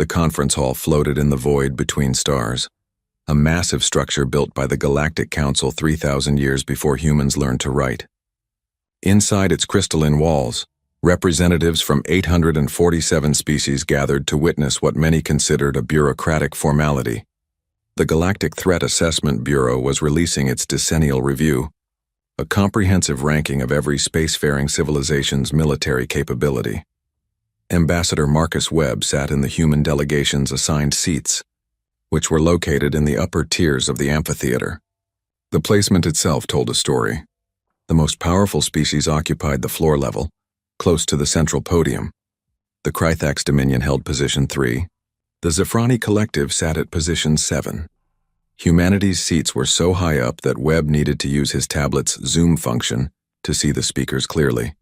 The conference hall floated in the void between stars, a massive structure built by the Galactic Council 3,000 years before humans learned to write. Inside its crystalline walls, representatives from 847 species gathered to witness what many considered a bureaucratic formality. The Galactic Threat Assessment Bureau was releasing its decennial review, a comprehensive ranking of every spacefaring civilization's military capability. Ambassador Marcus Webb sat in the human delegation's assigned seats, which were located in the upper tiers of the amphitheater. The placement itself told a story. The most powerful species occupied the floor level, close to the central podium. The Krythax Dominion held position 3. The Zephrani Collective sat at position 7. Humanity's seats were so high up that Webb needed to use his tablet's zoom function to see the speakers clearly.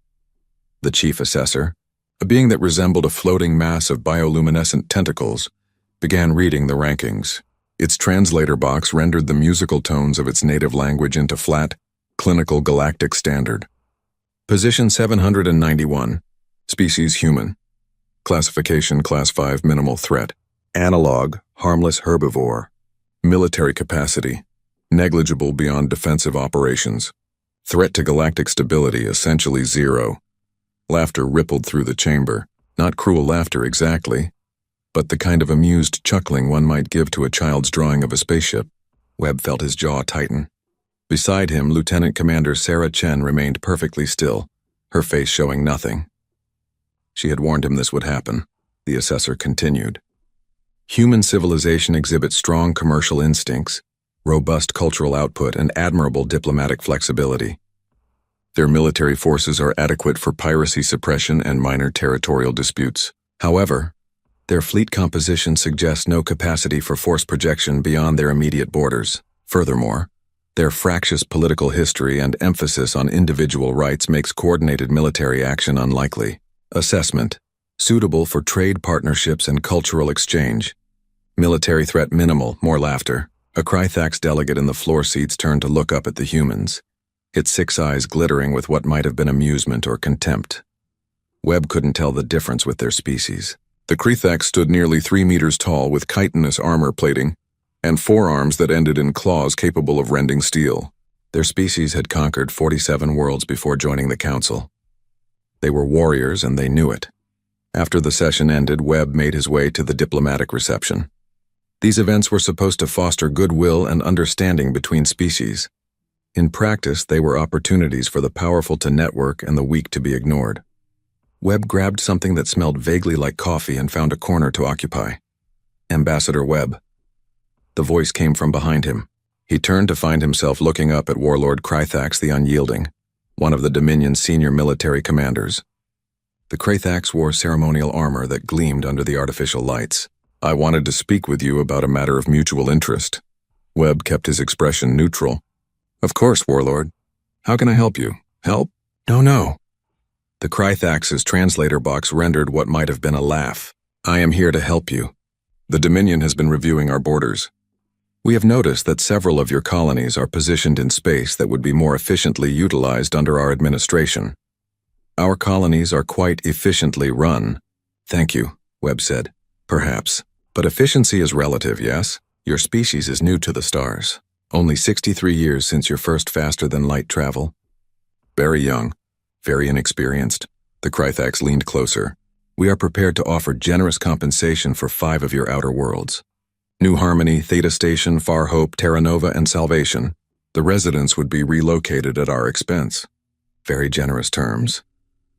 The chief assessor, a being that resembled a floating mass of bioluminescent tentacles, began reading the rankings. Its translator box rendered the musical tones of its native language into flat, clinical galactic standard. Position 791, species human. Classification class 5 minimal threat. Analog, harmless herbivore. Military capacity, negligible beyond defensive operations. Threat to galactic stability essentially 0. Laughter rippled through the chamber, not cruel laughter exactly, but the kind of amused chuckling one might give to a child's drawing of a spaceship. Webb felt his jaw tighten. Beside him, Lieutenant Commander Sarah Chen remained perfectly still, her face showing nothing. She had warned him this would happen, the assessor continued. Human civilization exhibits strong commercial instincts, robust cultural output, and admirable diplomatic flexibility. Their military forces are adequate for piracy suppression and minor territorial disputes. However, their fleet composition suggests no capacity for force projection beyond their immediate borders. Furthermore, their fractious political history and emphasis on individual rights makes coordinated military action unlikely. Assessment: suitable for trade partnerships and cultural exchange. Military threat minimal, more laughter. A Krythax delegate in the floor seats turned to look up at the humans, its 6 eyes glittering with what might have been amusement or contempt. Webb couldn't tell the difference with their species. The Krythax stood nearly 3 meters tall with chitinous armor plating and forearms that ended in claws capable of rending steel. Their species had conquered 47 worlds before joining the Council. They were warriors and they knew it. After the session ended, Webb made his way to the diplomatic reception. These events were supposed to foster goodwill and understanding between species. In practice, they were opportunities for the powerful to network and the weak to be ignored. Webb grabbed something that smelled vaguely like coffee and found a corner to occupy. Ambassador Webb. The voice came from behind him. He turned to find himself looking up at Warlord Krythax the Unyielding, one of the Dominion's senior military commanders. The Krythax wore ceremonial armor that gleamed under the artificial lights. "I wanted to speak with you about a matter of mutual interest." Webb kept his expression neutral. "Of course, Warlord. How can I help you? Help? No. The Krythax's translator box rendered what might have been a laugh. "I am here to help you. The Dominion has been reviewing our borders. We have noticed that several of your colonies are positioned in space that would be more efficiently utilized under our administration. Our colonies are quite efficiently run." "Thank you," Webb said. "Perhaps. But efficiency is relative, yes? Your species is new to the stars. Only 63 years since your first faster-than-light travel. Very young. Very inexperienced." The Krythax leaned closer. "We are prepared to offer generous compensation for 5 of your outer worlds. New Harmony, Theta Station, Far Hope, Terra Nova, and Salvation. The residents would be relocated at our expense." Very generous terms.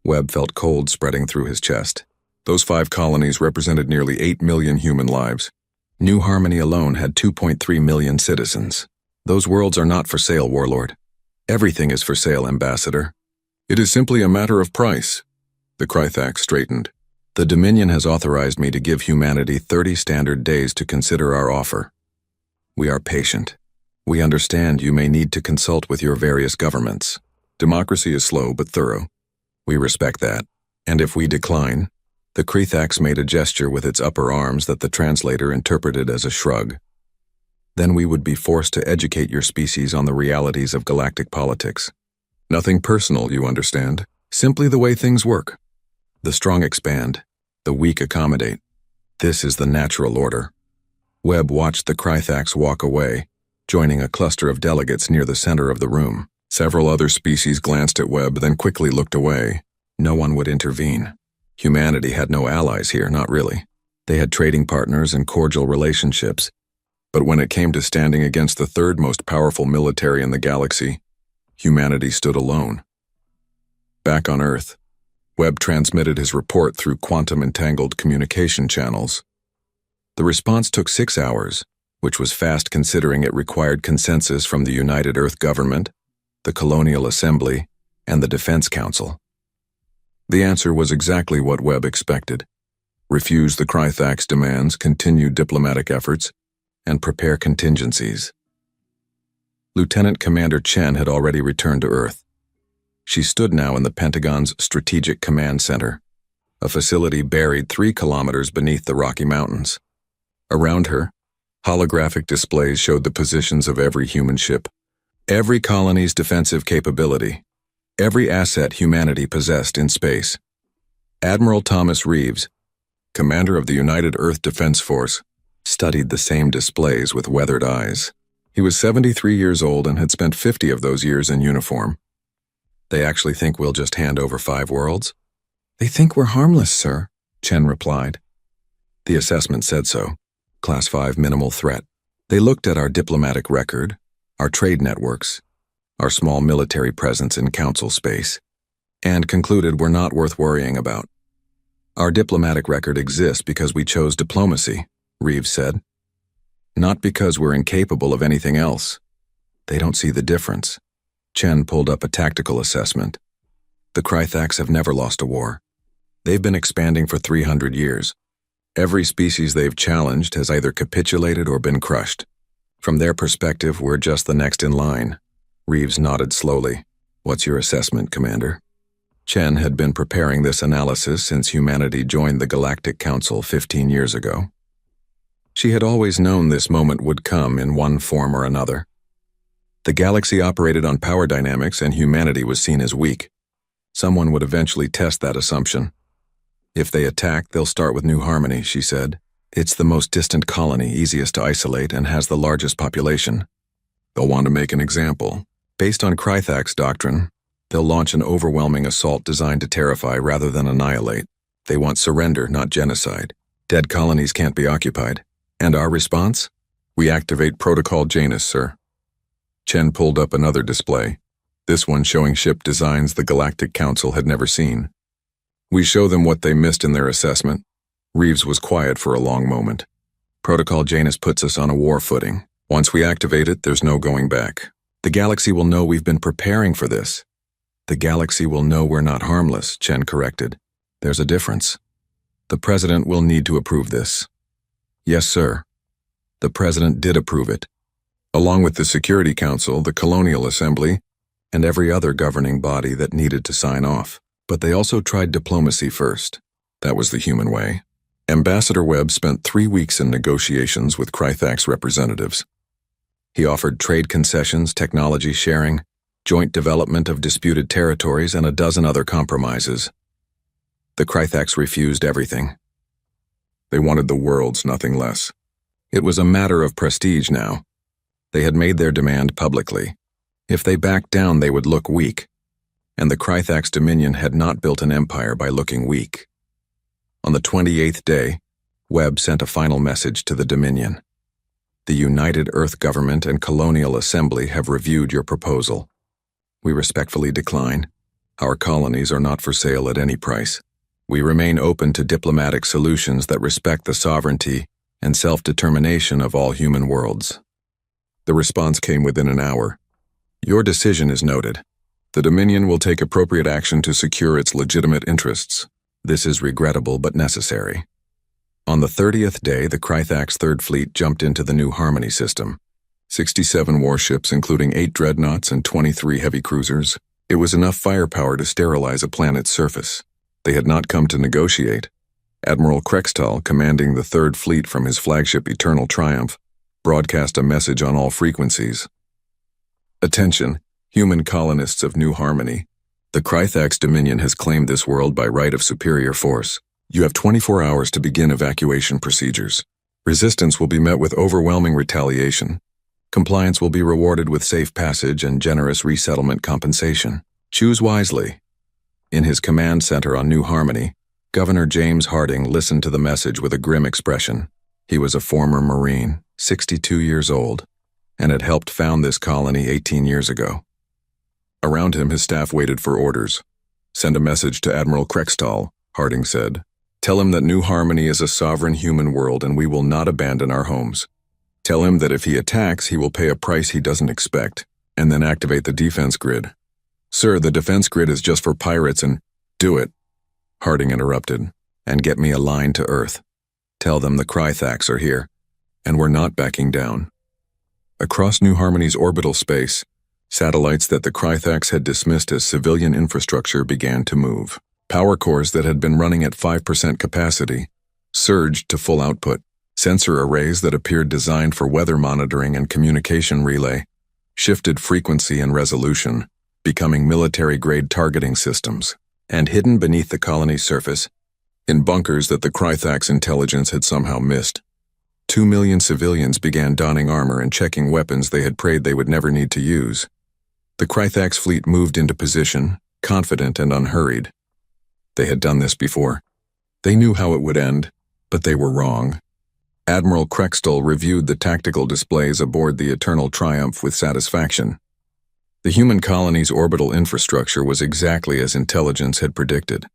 Webb felt cold spreading through his chest. Those 5 colonies represented nearly 8 million human lives. New Harmony alone had 2.3 million citizens. Those worlds are not for sale, Warlord. Everything is for sale, Ambassador. It is simply a matter of price. The Krythax straightened. The Dominion has authorized me to give humanity 30 standard days to consider our offer. We are patient. We understand you may need to consult with your various governments. Democracy is slow but thorough. We respect that. And if we decline, the Krythax made a gesture with its upper arms that the translator interpreted as a shrug. Then we would be forced to educate your species on the realities of galactic politics. Nothing personal, you understand. Simply the way things work. The strong expand. The weak accommodate. This is the natural order. Webb watched the Krythax walk away, joining a cluster of delegates near the center of the room. Several other species glanced at Webb, then quickly looked away. No one would intervene. Humanity had no allies here, not really. They had trading partners and cordial relationships. But when it came to standing against the third most powerful military in the galaxy, humanity stood alone. Back on Earth, Webb transmitted his report through quantum-entangled communication channels. The response took 6 hours, which was fast considering it required consensus from the United Earth Government, the Colonial Assembly, and the Defense Council. The answer was exactly what Webb expected. Refuse the Krythax demands, continue diplomatic efforts, and prepare contingencies. Lieutenant Commander Chen had already returned to Earth. She stood now in the Pentagon's Strategic Command Center, a facility buried 3 kilometers beneath the Rocky Mountains. Around her, holographic displays showed the positions of every human ship, every colony's defensive capability, every asset humanity possessed in space. Admiral Thomas Reeves, commander of the United Earth Defense Force, studied the same displays with weathered eyes. He was 73 years old and had spent 50 of those years in uniform. They actually think we'll just hand over 5 worlds? They think we're harmless, sir, Chen replied. The assessment said so. Class 5 minimal threat. They looked at our diplomatic record, our trade networks, our small military presence in council space, and concluded we're not worth worrying about. Our diplomatic record exists because we chose diplomacy, Reeves said. Not because we're incapable of anything else. They don't see the difference. Chen pulled up a tactical assessment. The Krythax have never lost a war. They've been expanding for 300 years. Every species they've challenged has either capitulated or been crushed. From their perspective, we're just the next in line. Reeves nodded slowly. What's your assessment, Commander? Chen had been preparing this analysis since humanity joined the Galactic Council 15 years ago. She had always known this moment would come in one form or another. The galaxy operated on power dynamics and humanity was seen as weak. Someone would eventually test that assumption. If they attack, they'll start with New Harmony, she said. It's the most distant colony, easiest to isolate, and has the largest population. They'll want to make an example. Based on Krythax doctrine, they'll launch an overwhelming assault designed to terrify rather than annihilate. They want surrender, not genocide. Dead colonies can't be occupied. And our response? We activate Protocol Janus, sir. Chen pulled up another display, this one showing ship designs the Galactic Council had never seen. We show them what they missed in their assessment. Reeves was quiet for a long moment. Protocol Janus puts us on a war footing. Once we activate it, there's no going back. The galaxy will know we've been preparing for this. The galaxy will know we're not harmless, Chen corrected. There's a difference. The President will need to approve this. Yes, sir. The President did approve it, along with the Security Council, the Colonial Assembly, and every other governing body that needed to sign off. But they also tried diplomacy first. That was the human way. Ambassador Webb spent 3 weeks in negotiations with Krythax representatives. He offered trade concessions, technology sharing, joint development of disputed territories, and a dozen other compromises. The Krythax refused everything. They wanted the worlds, nothing less. It was a matter of prestige now. They had made their demand publicly. If they backed down, they would look weak. And the Krythax Dominion had not built an empire by looking weak. On the 28th day, Webb sent a final message to the Dominion. The United Earth Government and Colonial Assembly have reviewed your proposal. We respectfully decline. Our colonies are not for sale at any price. We remain open to diplomatic solutions that respect the sovereignty and self-determination of all human worlds. The response came within an hour. Your decision is noted. The Dominion will take appropriate action to secure its legitimate interests. This is regrettable but necessary. On the 30th day, the Krythax Third Fleet jumped into the New Harmony system. 67 warships, including 8 dreadnoughts and 23 heavy cruisers. It was enough firepower to sterilize a planet's surface. They had not come to negotiate. Admiral Krextal, commanding the Third Fleet from his flagship Eternal Triumph, broadcast a message on all frequencies. Attention, human colonists of New Harmony. The Krythax Dominion has claimed this world by right of superior force. You have 24 hours to begin evacuation procedures. Resistance will be met with overwhelming retaliation. Compliance will be rewarded with safe passage and generous resettlement compensation. Choose wisely. In his command center on New Harmony, Governor James Harding listened to the message with a grim expression. He was a former Marine, 62 years old, and had helped found this colony 18 years ago. Around him, his staff waited for orders. "Send a message to Admiral Krextall," Harding said. "Tell him that New Harmony is a sovereign human world and we will not abandon our homes. Tell him that if he attacks, he will pay a price he doesn't expect, and then activate the defense grid." "Sir, the defense grid is just for pirates and—" "Do it," Harding interrupted, "and get me a line to Earth. Tell them the Krythax are here, and we're not backing down." Across New Harmony's orbital space, satellites that the Krythax had dismissed as civilian infrastructure began to move. Power cores that had been running at 5% capacity surged to full output. Sensor arrays that appeared designed for weather monitoring and communication relay shifted frequency and resolution, becoming military-grade targeting systems. And hidden beneath the colony's surface, in bunkers that the Krythax intelligence had somehow missed, 2 million civilians began donning armor and checking weapons they had prayed they would never need to use. The Krythax fleet moved into position, confident and unhurried. They had done this before. They knew how it would end, but they were wrong. Admiral Krextall reviewed the tactical displays aboard the Eternal Triumph with satisfaction. The human colony's orbital infrastructure was exactly as intelligence had predicted.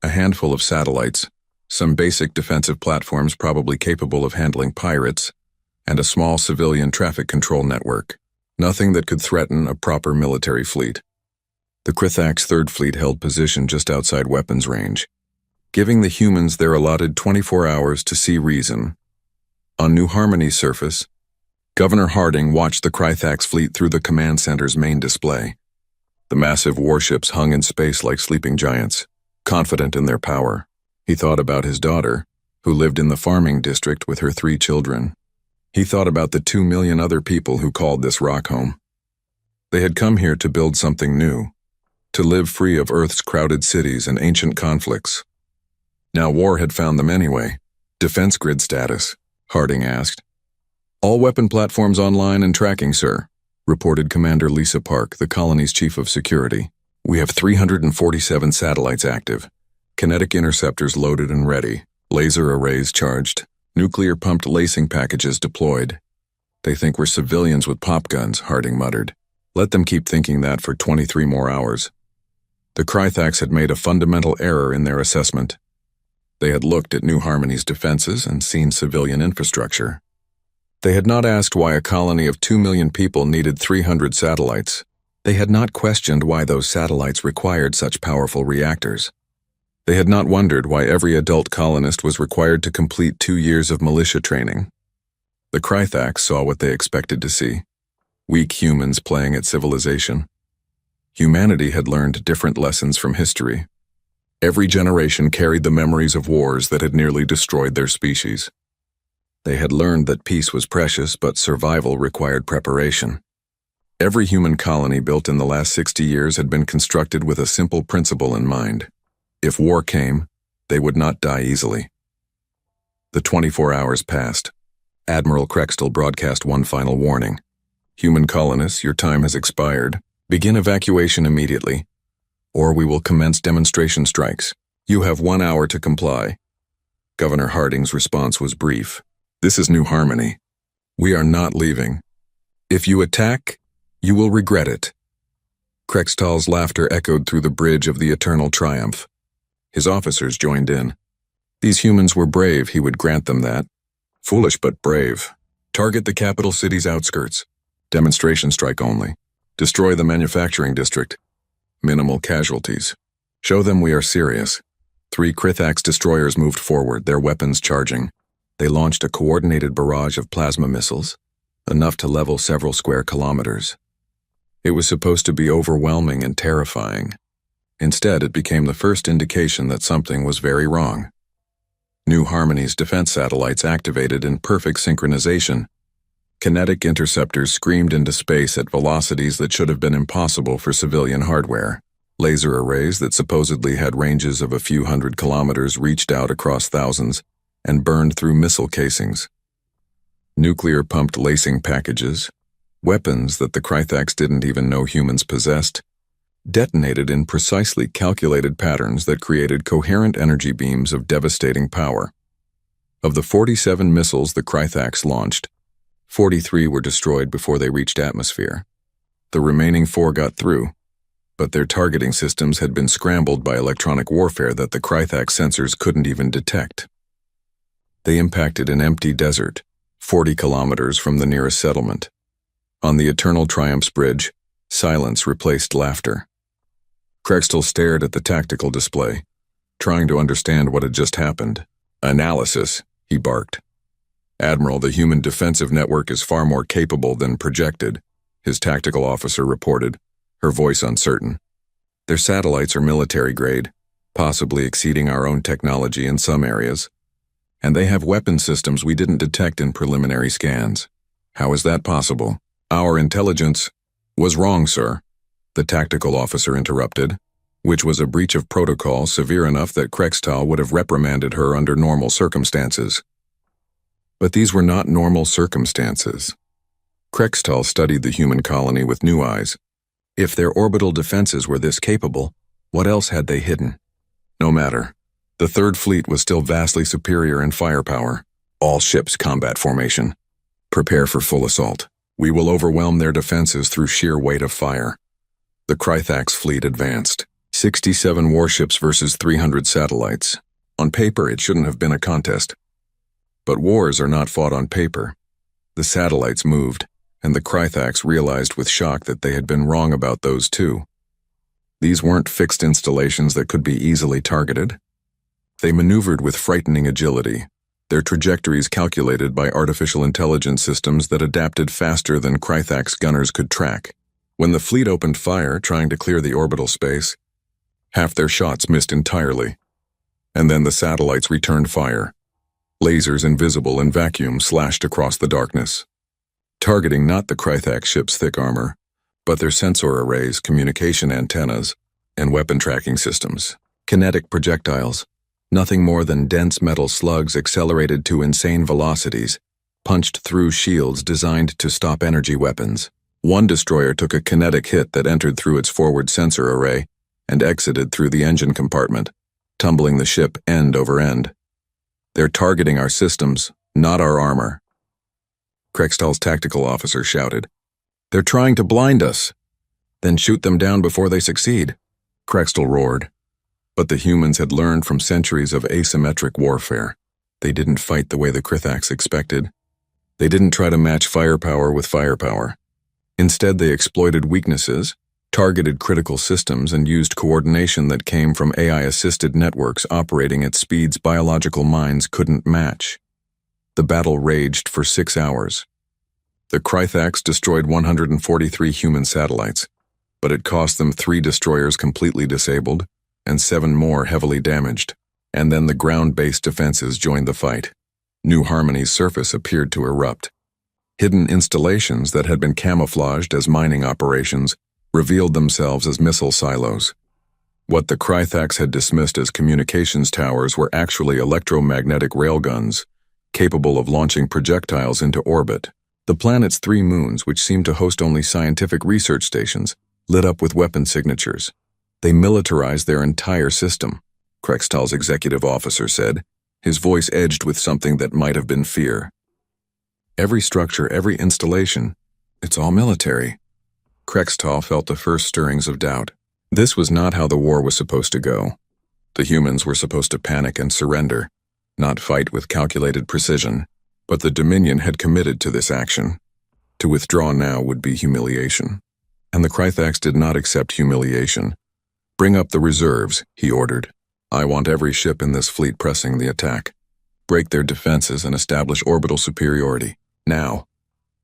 A handful of satellites, some basic defensive platforms probably capable of handling pirates, and a small civilian traffic control network. Nothing that could threaten a proper military fleet. The Krythax Third Fleet held position just outside weapons range, giving the humans their allotted 24 hours to see reason. On New Harmony's surface, Governor Harding watched the Krythax fleet through the command center's main display. The massive warships hung in space like sleeping giants, confident in their power. He thought about his daughter, who lived in the farming district with her 3 children. He thought about the 2 million other people who called this rock home. They had come here to build something new, to live free of Earth's crowded cities and ancient conflicts. Now war had found them anyway. "Defense grid status?" Harding asked. "All weapon platforms online and tracking, sir," reported Commander Lisa Park, the colony's chief of security. "We have 347 satellites active, kinetic interceptors loaded and ready, laser arrays charged, nuclear-pumped lacing packages deployed." "They think we're civilians with pop guns," Harding muttered. "Let them keep thinking that for 23 more hours." The Krythax had made a fundamental error in their assessment. They had looked at New Harmony's defenses and seen civilian infrastructure. They had not asked why a colony of 2 million people needed 300 satellites. They had not questioned why those satellites required such powerful reactors. They had not wondered why every adult colonist was required to complete 2 years of militia training. The Krythax saw what they expected to see: weak humans playing at civilization. Humanity had learned different lessons from history. Every generation carried the memories of wars that had nearly destroyed their species. They had learned that peace was precious, but survival required preparation. Every human colony built in the last 60 years had been constructed with a simple principle in mind. If war came, they would not die easily. The 24 hours passed. Admiral Krextall broadcast one final warning. "Human colonists, your time has expired. Begin evacuation immediately, or we will commence demonstration strikes. You have 1 hour to comply." Governor Harding's response was brief. "This is New Harmony. We are not leaving. If you attack, you will regret it." Krextall's laughter echoed through the bridge of the Eternal Triumph. His officers joined in. These humans were brave, he would grant them that. Foolish but brave. Target the capital city's outskirts. Demonstration strike only. Destroy the manufacturing district. Minimal casualties. Show them we are serious. 3 Krythax destroyers moved forward, their weapons charging. They launched a coordinated barrage of plasma missiles, enough to level several square kilometers. It was supposed to be overwhelming and terrifying. Instead, it became the first indication that something was very wrong. New Harmony's defense satellites activated in perfect synchronization. Kinetic interceptors screamed into space at velocities that should have been impossible for civilian hardware. Laser arrays that supposedly had ranges of a few hundred kilometers reached out across thousands and burned through missile casings. Nuclear-pumped lacing packages, weapons that the Krythax didn't even know humans possessed, detonated in precisely calculated patterns that created coherent energy beams of devastating power. Of the 47 missiles the Krythax launched, 43 were destroyed before they reached atmosphere. The remaining 4 got through, but their targeting systems had been scrambled by electronic warfare that the Krythax sensors couldn't even detect. They impacted an empty desert, 40 kilometers from the nearest settlement. On the Eternal Triumph's bridge, silence replaced laughter. Krextel stared at the tactical display, trying to understand what had just happened. "Analysis," he barked. "Admiral, the human defensive network is far more capable than projected," his tactical officer reported, her voice uncertain. "Their satellites are military-grade, possibly exceeding our own technology in some areas. And they have weapon systems we didn't detect in preliminary scans. How is that possible?" "Our intelligence was wrong, sir," the tactical officer interrupted, which was a breach of protocol severe enough that Krextal would have reprimanded her under normal circumstances. But these were not normal circumstances. Krextal studied the human colony with new eyes. If their orbital defenses were this capable, what else had they hidden? No matter. The Third Fleet was still vastly superior in firepower. "All ships combat formation. Prepare for full assault. We will overwhelm their defenses through sheer weight of fire." The Krythax fleet advanced. 67 warships versus 300 satellites. On paper, it shouldn't have been a contest. But wars are not fought on paper. The satellites moved, and the Krythax realized with shock that they had been wrong about those too. These weren't fixed installations that could be easily targeted. They maneuvered with frightening agility, their trajectories calculated by artificial intelligence systems that adapted faster than Krythax gunners could track. When the fleet opened fire trying to clear the orbital space, half their shots missed entirely. And then the satellites returned fire. Lasers invisible in vacuum slashed across the darkness, targeting not the Krythax ship's thick armor, but their sensor arrays, communication antennas, and weapon tracking systems. Kinetic projectiles, nothing more than dense metal slugs accelerated to insane velocities, punched through shields designed to stop energy weapons. One destroyer took a kinetic hit that entered through its forward sensor array and exited through the engine compartment, tumbling the ship end over end. "They're targeting our systems, not our armor," Krextal's tactical officer shouted. "They're trying to blind us." "Then shoot them down before they succeed," Krextal roared. But the humans had learned from centuries of asymmetric warfare. They didn't fight the way the Krythax expected. They didn't try to match firepower with firepower. Instead, they exploited weaknesses, targeted critical systems, and used coordination that came from AI-assisted networks operating at speeds biological minds couldn't match. The battle raged for 6 hours. The Krythax destroyed 143 human satellites, but it cost them 3 destroyers completely disabled and 7 more heavily damaged. And then the ground-based defenses joined the fight. New Harmony's surface appeared to erupt. Hidden installations that had been camouflaged as mining operations revealed themselves as missile silos. What the Krythax had dismissed as communications towers were actually electromagnetic railguns, capable of launching projectiles into orbit. The planet's 3 moons, which seemed to host only scientific research stations, lit up with weapon signatures. They militarized their entire system, Krextal's executive officer said, his voice edged with something that might have been fear. "Every structure, every installation, it's all military." Krextal felt the first stirrings of doubt. This was not how the war was supposed to go. The humans were supposed to panic and surrender, not fight with calculated precision. But the Dominion had committed to this action. To withdraw now would be humiliation. And the Krythax did not accept humiliation. "Bring up the reserves," he ordered. "I want every ship in this fleet pressing the attack. Break their defenses and establish orbital superiority. Now."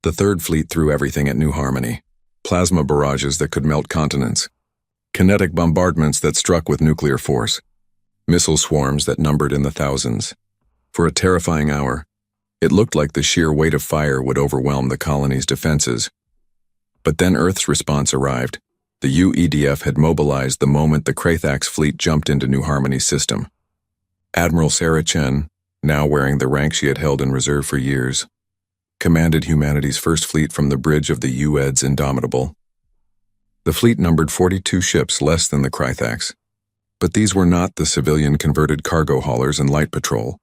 The Third Fleet threw everything at New Harmony. Plasma barrages that could melt continents. Kinetic bombardments that struck with nuclear force. Missile swarms that numbered in the thousands. For a terrifying hour, it looked like the sheer weight of fire would overwhelm the colony's defenses. But then Earth's response arrived, The UEDF had mobilized the moment the Krathax fleet jumped into New Harmony's system. Admiral Sarah Chen, now wearing the rank she had held in reserve for years, commanded humanity's first fleet from the bridge of the UED's Indomitable. The fleet numbered 42 ships, less than the Krathax, but these were not the civilian-converted cargo haulers and light patrol.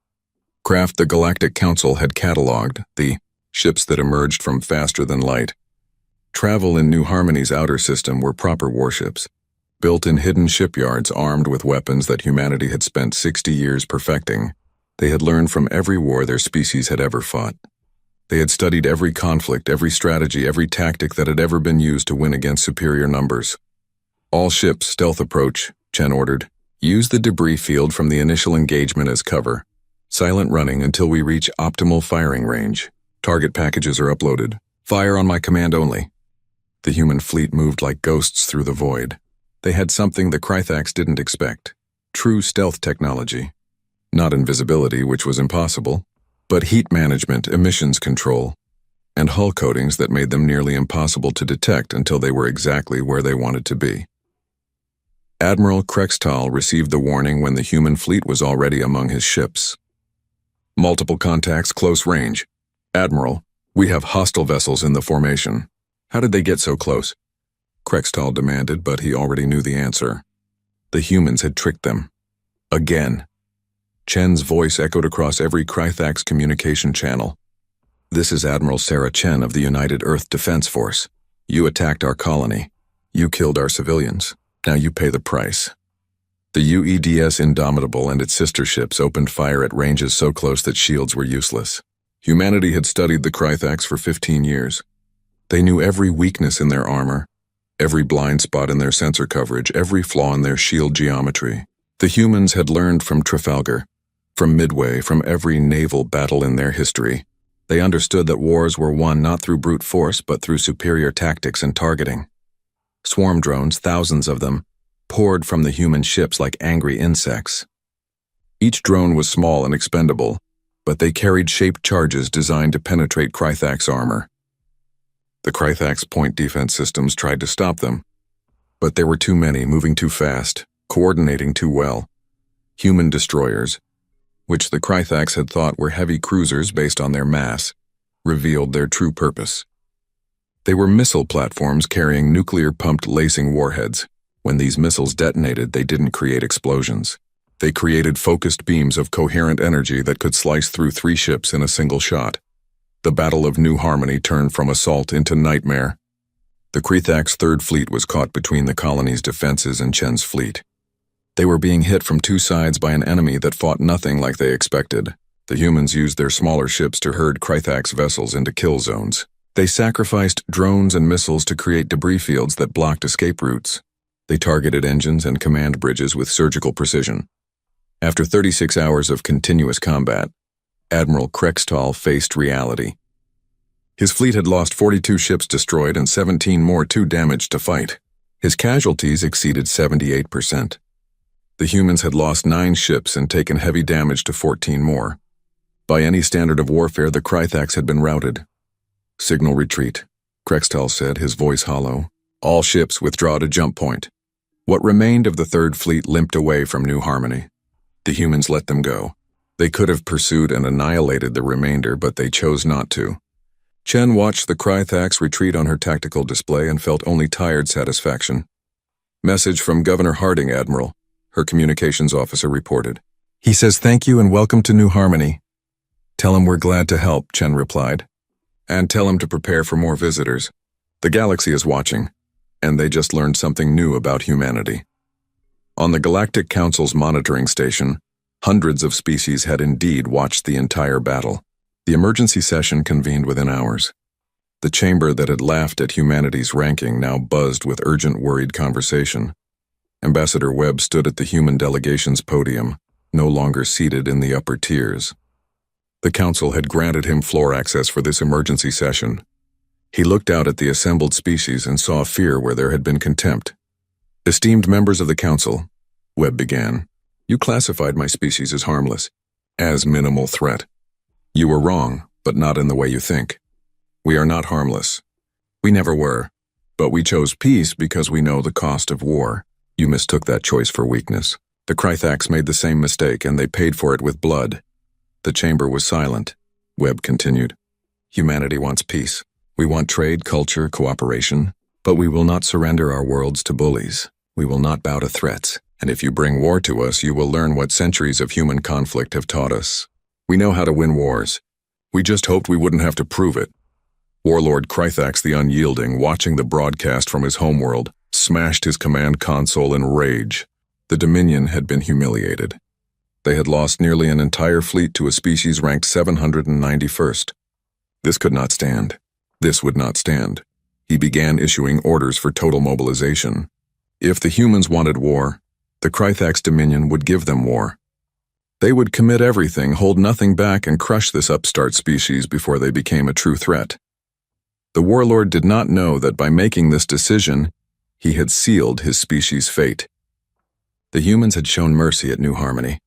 Craft the Galactic Council had catalogued the ships that emerged from faster than light. Travel in New Harmony's outer system were proper warships, built in hidden shipyards armed with weapons that humanity had spent 60 years perfecting. They had learned from every war their species had ever fought. They had studied every conflict, every strategy, every tactic that had ever been used to win against superior numbers. All ships, stealth approach, Chen ordered. Use the debris field from the initial engagement as cover. Silent running until we reach optimal firing range. Target packages are uploaded. Fire on my command only. The human fleet moved like ghosts through the void. They had something the Krathax didn't expect. True stealth technology. Not invisibility, which was impossible, but heat management, emissions control, and hull coatings that made them nearly impossible to detect until they were exactly where they wanted to be. Admiral Krextal received the warning when the human fleet was already among his ships. Multiple contacts, close range. Admiral, we have hostile vessels in the formation. How did they get so close? Krextal demanded, but he already knew the answer. The humans had tricked them. Again. Chen's voice echoed across every Krathax communication channel. This is Admiral Sarah Chen of the United Earth Defense Force. You attacked our colony. You killed our civilians. Now you pay the price. The UEDS Indomitable and its sister ships opened fire at ranges so close that shields were useless. Humanity had studied the Krathax for 15 years. They knew every weakness in their armor, every blind spot in their sensor coverage, every flaw in their shield geometry. The humans had learned from Trafalgar, from Midway, from every naval battle in their history. They understood that wars were won not through brute force, but through superior tactics and targeting. Swarm drones, thousands of them, poured from the human ships like angry insects. Each drone was small and expendable, but they carried shaped charges designed to penetrate Krathax armor. The Krathax point defense systems tried to stop them, but there were too many, moving too fast, coordinating too well. Human destroyers, which the Krathax had thought were heavy cruisers based on their mass, revealed their true purpose. They were missile platforms carrying nuclear-pumped lacing warheads. When these missiles detonated, they didn't create explosions. They created focused beams of coherent energy that could slice through 3 ships in a single shot. The Battle of New Harmony turned from assault into nightmare. The Krathax Third Fleet was caught between the colony's defenses and Chen's fleet. They were being hit from 2 sides by an enemy that fought nothing like they expected. The humans used their smaller ships to herd Krathax vessels into kill zones. They sacrificed drones and missiles to create debris fields that blocked escape routes. They targeted engines and command bridges with surgical precision. After 36 hours of continuous combat, Admiral Krextal faced reality. His fleet had lost 42 ships destroyed and 17 more too damaged to fight. His casualties exceeded 78%. The humans had lost 9 ships and taken heavy damage to 14 more. By any standard of warfare, the Krathax had been routed. Signal retreat, Krextal said, his voice hollow. All ships withdraw to jump point. What remained of the Third Fleet limped away from New Harmony. The humans let them go. They could have pursued and annihilated the remainder, but they chose not to. Chen watched the Krathax retreat on her tactical display and felt only tired satisfaction. Message from Governor Harding, Admiral, her communications officer reported. He says thank you and welcome to New Harmony. Tell him we're glad to help, Chen replied. And tell him to prepare for more visitors. The galaxy is watching, and they just learned something new about humanity. On the Galactic Council's monitoring station, hundreds of species had indeed watched the entire battle. The emergency session convened within hours. The chamber that had laughed at humanity's ranking now buzzed with urgent, worried conversation. Ambassador Webb stood at the human delegation's podium, no longer seated in the upper tiers. The council had granted him floor access for this emergency session. He looked out at the assembled species and saw fear where there had been contempt. Esteemed members of the council, Webb began, you classified my species as harmless, as minimal threat. You were wrong, but not in the way you think. We are not harmless. We never were. But we chose peace because we know the cost of war. You mistook that choice for weakness. The Krythax made the same mistake, and they paid for it with blood. The chamber was silent. Webb continued. Humanity wants peace. We want trade, culture, cooperation. But we will not surrender our worlds to bullies. We will not bow to threats. And if you bring war to us, you will learn what centuries of human conflict have taught us. We know how to win wars. We just hoped we wouldn't have to prove it. Warlord Krythax the Unyielding, watching the broadcast from his homeworld, smashed his command console in rage. The Dominion had been humiliated. They had lost nearly an entire fleet to a species ranked 791st. This could not stand. This would not stand. He began issuing orders for total mobilization. If the humans wanted war, the Krythax Dominion would give them war. They would commit everything, hold nothing back, and crush this upstart species before they became a true threat. The warlord did not know that by making this decision, he had sealed his species' fate. The humans had shown mercy at New Harmony,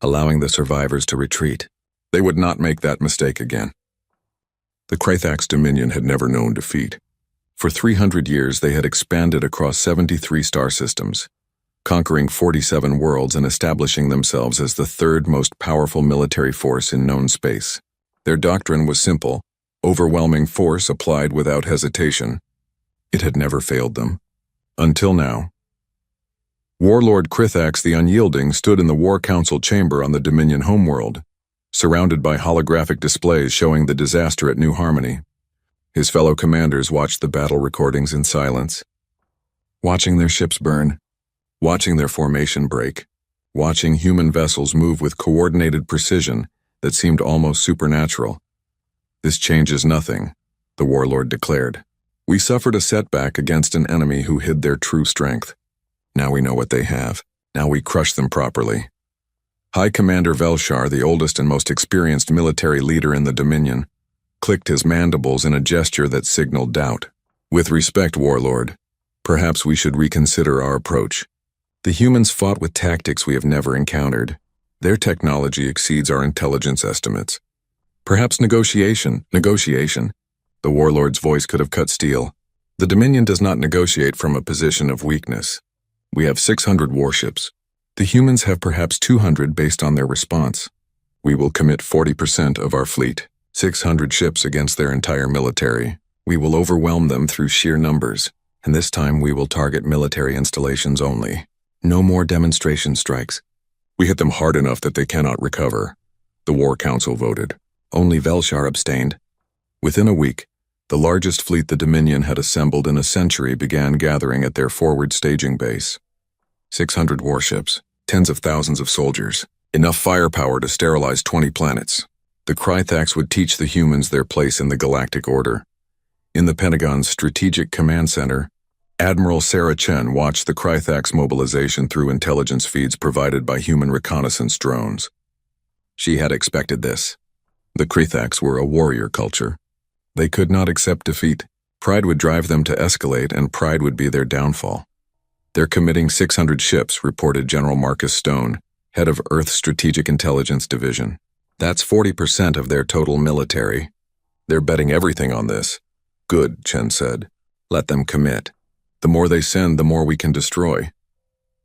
allowing the survivors to retreat. They would not make that mistake again. The Krythax Dominion had never known defeat. For 300 years, they had expanded across 73 star systems, conquering 47 worlds and establishing themselves as the third most powerful military force in known space. Their doctrine was simple: overwhelming force applied without hesitation. It had never failed them. Until now. Warlord Krythax the Unyielding stood in the War Council chamber on the Dominion homeworld, surrounded by holographic displays showing the disaster at New Harmony. His fellow commanders watched the battle recordings in silence, watching their ships burn, watching their formation break, watching human vessels move with coordinated precision that seemed almost supernatural. This changes nothing, the warlord declared. We suffered a setback against an enemy who hid their true strength. Now we know what they have. Now we crush them properly. High Commander Velshar, the oldest and most experienced military leader in the Dominion, clicked his mandibles in a gesture that signaled doubt. With respect, warlord, perhaps we should reconsider our approach. The humans fought with tactics we have never encountered. Their technology exceeds our intelligence estimates. Perhaps negotiation. The warlord's voice could have cut steel. The Dominion does not negotiate from a position of weakness. We have 600 warships. The humans have perhaps 200 based on their response. We will commit 40% of our fleet, 600 ships against their entire military. We will overwhelm them through sheer numbers, and this time we will target military installations only. No more demonstration strikes. We hit them hard enough that they cannot recover. The War Council voted. Only Velshar abstained. Within a week, the largest fleet the Dominion had assembled in a century began gathering at their forward staging base. 600 warships, tens of thousands of soldiers, enough firepower to sterilize 20 planets. The Krythax would teach the humans their place in the galactic order. In the Pentagon's Strategic Command Center, Admiral Sarah Chen watched the Krythax mobilization through intelligence feeds provided by human reconnaissance drones. She had expected this. The Krythax were a warrior culture. They could not accept defeat. Pride would drive them to escalate, and pride would be their downfall. They're committing 600 ships, reported General Marcus Stone, head of Earth's Strategic Intelligence Division. That's 40% of their total military. They're betting everything on this. Good, Chen said. Let them commit. The more they send, the more we can destroy.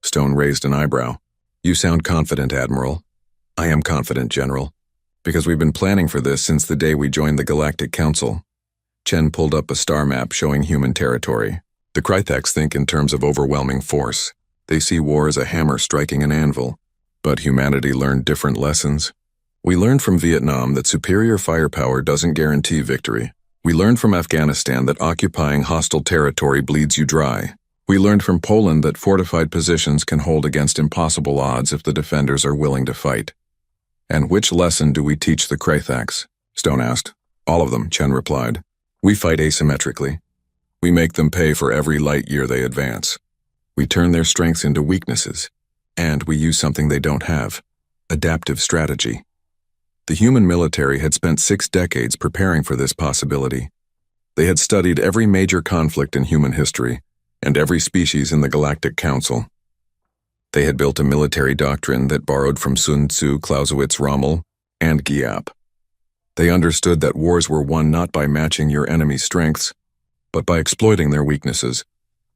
Stone raised an eyebrow. You sound confident, Admiral. I am confident, General. Because we've been planning for this since the day we joined the Galactic Council. Chen pulled up a star map showing human territory. The Krythax think in terms of overwhelming force. They see war as a hammer striking an anvil. But humanity learned different lessons. We learned from Vietnam that superior firepower doesn't guarantee victory. We learned from Afghanistan that occupying hostile territory bleeds you dry. We learned from Poland that fortified positions can hold against impossible odds if the defenders are willing to fight. And which lesson do we teach the Krythax? Stone asked. All of them, Chen replied. We fight asymmetrically. We make them pay for every light year they advance. We turn their strengths into weaknesses. And we use something they don't have. Adaptive strategy. The human military had spent 6 decades preparing for this possibility. They had studied every major conflict in human history, and every species in the Galactic Council. They had built a military doctrine that borrowed from Sun Tzu, Clausewitz, Rommel, and Giap. They understood that wars were won not by matching your enemy's strengths, but by exploiting their weaknesses.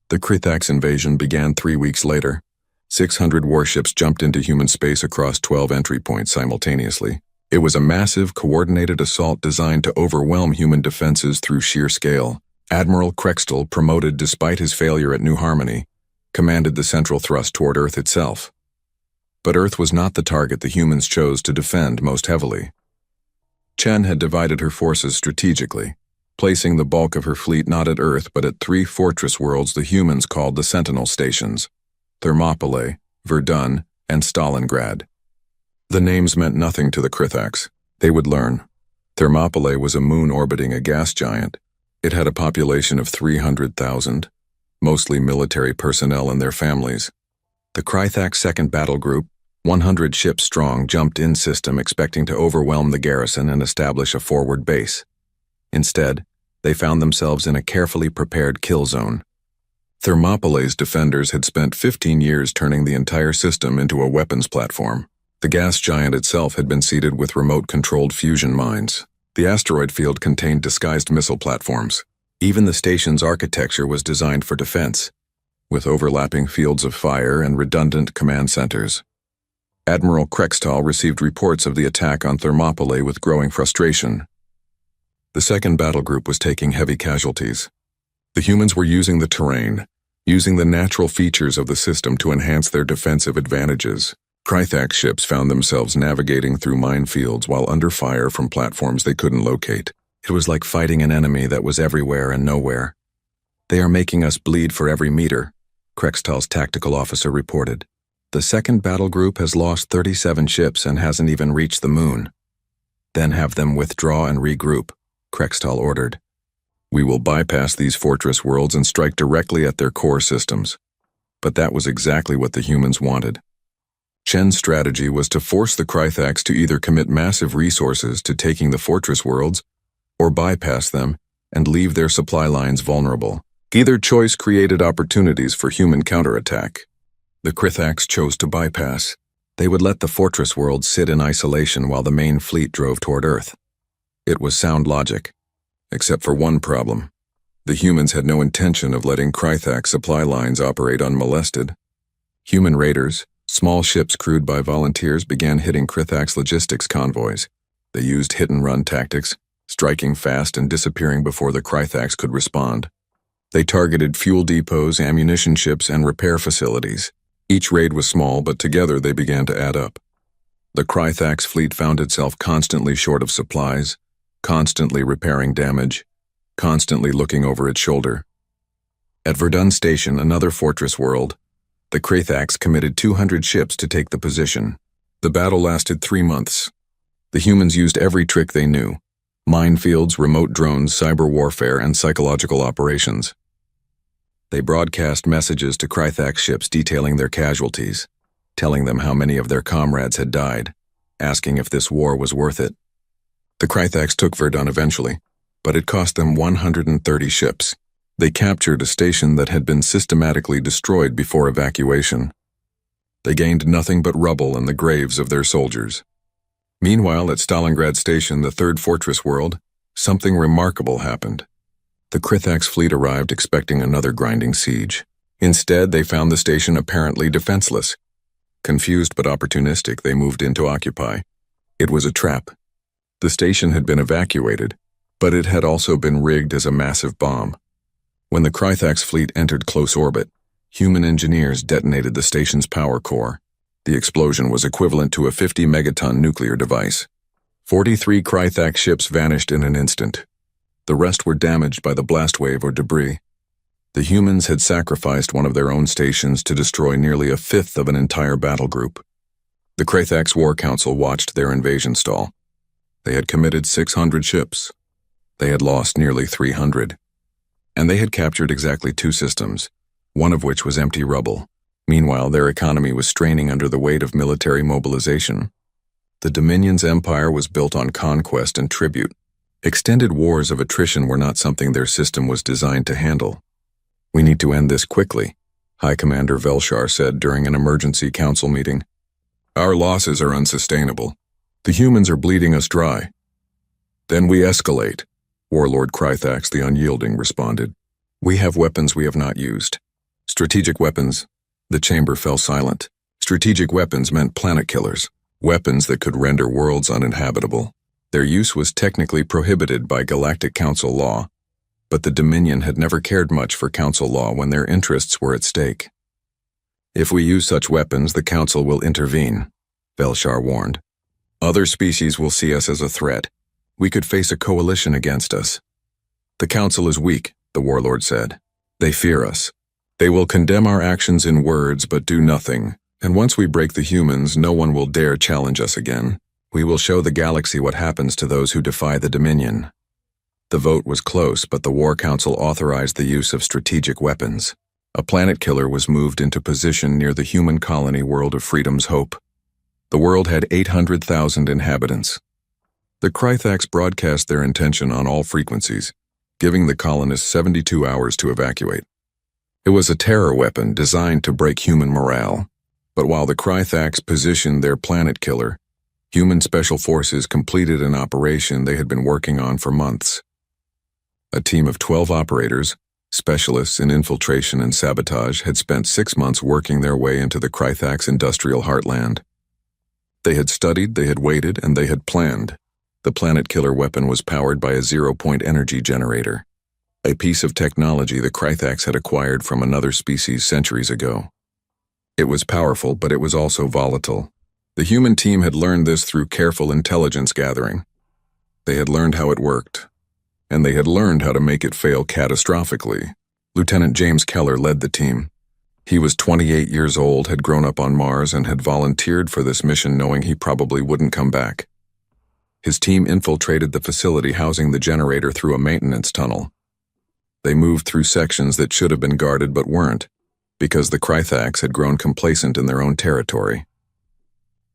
The Krithax invasion began 3 weeks later. 600 warships jumped into human space across 12 entry points simultaneously. It was a massive, coordinated assault designed to overwhelm human defenses through sheer scale. Admiral Krextel, promoted despite his failure at New Harmony, commanded the central thrust toward Earth itself. But Earth was not the target the humans chose to defend most heavily. Chen had divided her forces strategically, placing the bulk of her fleet not at Earth but at 3 fortress worlds the humans called the Sentinel Stations: Thermopylae, Verdun, and Stalingrad. The names meant nothing to the Krithax. They would learn. Thermopylae was a moon orbiting a gas giant. It had a population of 300,000, mostly military personnel and their families. The Krithax Second Battle Group, 100 ships strong, jumped in system expecting to overwhelm the garrison and establish a forward base. Instead, they found themselves in a carefully prepared kill zone. Thermopylae's defenders had spent 15 years turning the entire system into a weapons platform. The gas giant itself had been seeded with remote-controlled fusion mines. The asteroid field contained disguised missile platforms. Even the station's architecture was designed for defense, with overlapping fields of fire and redundant command centers. Admiral Krextal received reports of the attack on Thermopylae with growing frustration. The second battle group was taking heavy casualties. The humans were using the terrain, using the natural features of the system to enhance their defensive advantages. Krithax ships found themselves navigating through minefields while under fire from platforms they couldn't locate. It was like fighting an enemy that was everywhere and nowhere. "They are making us bleed for every meter," Krextal's tactical officer reported. "The second battle group has lost 37 ships and hasn't even reached the moon." "Then have them withdraw and regroup," Krextal ordered. "We will bypass these fortress worlds and strike directly at their core systems." But that was exactly what the humans wanted. Chen's strategy was to force the Krithax to either commit massive resources to taking the fortress worlds or bypass them and leave their supply lines vulnerable. Either choice created opportunities for human counterattack. The Krithax chose to bypass. They would let the fortress worlds sit in isolation while the main fleet drove toward Earth. It was sound logic, except for one problem. The humans had no intention of letting Krithax supply lines operate unmolested. Human raiders, small ships crewed by volunteers, began hitting Krithax logistics convoys. They used hit-and-run tactics, striking fast and disappearing before the Krithax could respond. They targeted fuel depots, ammunition ships, and repair facilities. Each raid was small, but together they began to add up. The Krithax fleet found itself constantly short of supplies, constantly repairing damage, constantly looking over its shoulder. At Verdun Station, another fortress world, the Krithax committed 200 ships to take the position. The battle lasted 3 months. The humans used every trick they knew: minefields, remote drones, cyber warfare, and psychological operations. They broadcast messages to Krithax ships detailing their casualties, telling them how many of their comrades had died, asking if this war was worth it. The Krithax took Verdun eventually, but it cost them 130 ships. They captured a station that had been systematically destroyed before evacuation. They gained nothing but rubble and the graves of their soldiers. Meanwhile, at Stalingrad Station, the third fortress world, something remarkable happened. The Krithax fleet arrived expecting another grinding siege. Instead, they found the station apparently defenseless. Confused but opportunistic, they moved in to occupy. It was a trap. The station had been evacuated, but it had also been rigged as a massive bomb. When the Krithax fleet entered close orbit, human engineers detonated the station's power core. The explosion was equivalent to a 50-megaton nuclear device. 43 Krithax ships vanished in an instant. The rest were damaged by the blast wave or debris. The humans had sacrificed one of their own stations to destroy nearly a fifth of an entire battle group. The Krithax War Council watched their invasion stall. They had committed 600 ships. They had lost nearly 300. And they had captured exactly 2 systems, one of which was empty rubble. Meanwhile, their economy was straining under the weight of military mobilization. The Dominion's empire was built on conquest and tribute. Extended wars of attrition were not something their system was designed to handle. "We need to end this quickly," High Commander Velshar said during an emergency council meeting. "Our losses are unsustainable. The humans are bleeding us dry." "Then we escalate," Warlord Krithax the Unyielding responded. We have weapons we have not used. Strategic weapons. The chamber fell silent. Strategic weapons meant planet killers. Weapons that could render worlds uninhabitable. Their use was technically prohibited by Galactic Council law, but the Dominion had never cared much for Council law when their interests were at stake. If we use such weapons, the Council will intervene, Velshar warned. Other species will see us as a threat. We could face a coalition against us. The Council is weak, the warlord said. They fear us. They will condemn our actions in words but do nothing, and once we break the humans, no one will dare challenge us again. We will show the galaxy what happens to those who defy the Dominion. The vote was close, but the War Council authorized the use of strategic weapons. A planet killer was moved into position near the human colony World of Freedom's Hope. The world had 800,000 inhabitants. The Krythax broadcast their intention on all frequencies, giving the colonists 72 hours to evacuate. It was a terror weapon designed to break human morale, but while the Krythax positioned their planet killer, human special forces completed an operation they had been working on for months. A team of 12 operators, specialists in infiltration and sabotage, had spent 6 months working their way into the Krythax industrial heartland. They had studied, they had waited, and they had planned. The planet killer weapon was powered by a zero-point energy generator, a piece of technology the Krythax had acquired from another species centuries ago. It was powerful, but it was also volatile. The human team had learned this through careful intelligence gathering. They had learned how it worked, and they had learned how to make it fail catastrophically. Lieutenant James Keller led the team. He was 28 years old, had grown up on Mars, and had volunteered for this mission knowing he probably wouldn't come back. His team infiltrated the facility housing the generator through a maintenance tunnel. They moved through sections that should have been guarded but weren't, because the Krythax had grown complacent in their own territory.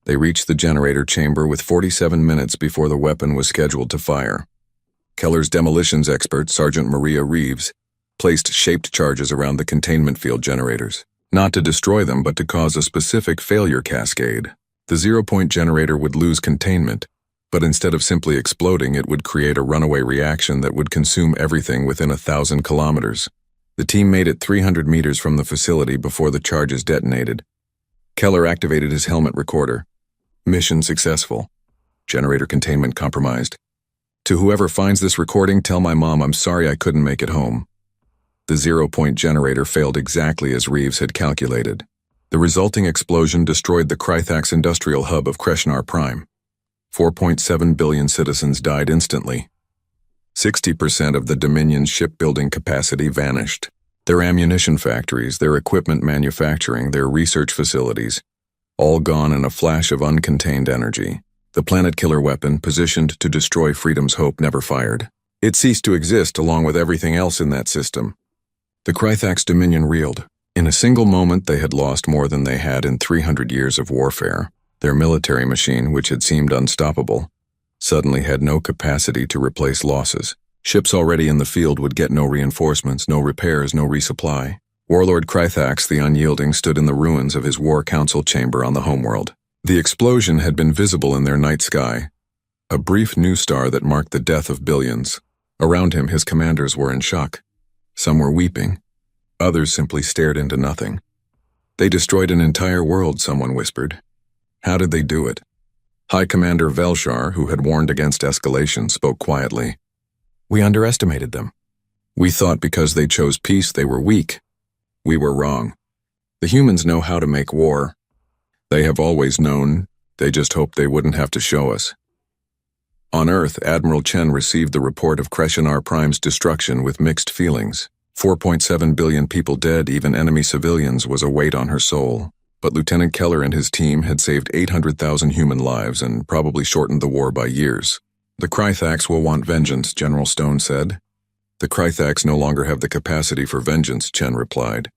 They reached the generator chamber with 47 minutes before the weapon was scheduled to fire. Keller's demolitions expert, Sergeant Maria Reeves, placed shaped charges around the containment field generators, not to destroy them but to cause a specific failure cascade. The zero-point generator would lose containment, but instead of simply exploding, it would create a runaway reaction that would consume everything within 1,000 kilometers. The team made it 300 meters from the facility before the charges detonated. Keller activated his helmet recorder. Mission successful. Generator containment compromised. To whoever finds this recording, tell my mom I'm sorry I couldn't make it home. The zero-point generator failed exactly as Reeves had calculated. The resulting explosion destroyed the Krythax industrial hub of Kreshnar Prime. 4.7 billion citizens died instantly. 60% of the Dominion's shipbuilding capacity vanished. Their ammunition factories, their equipment manufacturing, their research facilities, all gone in a flash of uncontained energy. The planet killer weapon, positioned to destroy Freedom's Hope, never fired. It ceased to exist along with everything else in that system. The Krythax Dominion reeled. In a single moment, they had lost more than they had in 300 years of warfare. Their military machine, which had seemed unstoppable, suddenly had no capacity to replace losses. Ships already in the field would get no reinforcements, no repairs, no resupply. Warlord Krythax the Unyielding stood in the ruins of his War Council chamber on the homeworld. The explosion had been visible in their night sky, a brief new star that marked the death of billions. Around him, his commanders were in shock. Some were weeping. Others simply stared into nothing. They destroyed an entire world, someone whispered. How did they do it? High Commander Velshar, who had warned against escalation, spoke quietly. We underestimated them. We thought because they chose peace they were weak. We were wrong. The humans know how to make war. They have always known, they just hoped they wouldn't have to show us. On Earth, Admiral Chen received the report of Kreshnar Prime's destruction with mixed feelings. 4.7 billion people dead, even enemy civilians, was a weight on her soul. But Lieutenant Keller and his team had saved 800,000 human lives and probably shortened the war by years. The Krythax will want vengeance, General Stone said. The Krythax no longer have the capacity for vengeance, Chen replied.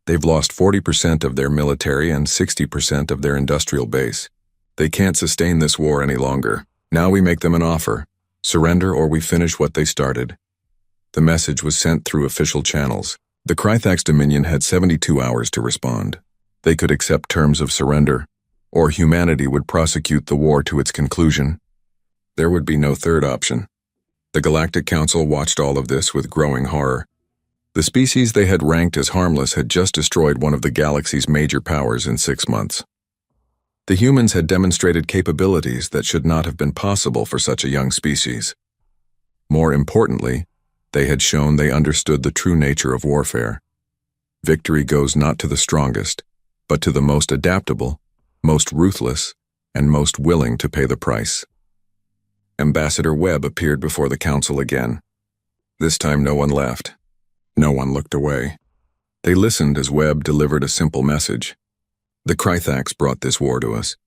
They've lost 40% of their military and 60% of their industrial base. They can't sustain this war any longer. Now we make them an offer. Surrender or we finish what they started. The message was sent through official channels. The Krythax Dominion had 72 hours to respond. They could accept terms of surrender, or humanity would prosecute the war to its conclusion. There would be no third option. The Galactic Council watched all of this with growing horror. The species they had ranked as harmless had just destroyed one of the galaxy's major powers in 6 months. The humans had demonstrated capabilities that should not have been possible for such a young species. More importantly, they had shown they understood the true nature of warfare. Victory goes not to the strongest, but to the most adaptable, most ruthless, and most willing to pay the price. Ambassador Webb appeared before the council again. This time no one left. No one looked away. They listened as Webb delivered a simple message. The Krythax brought this war to us.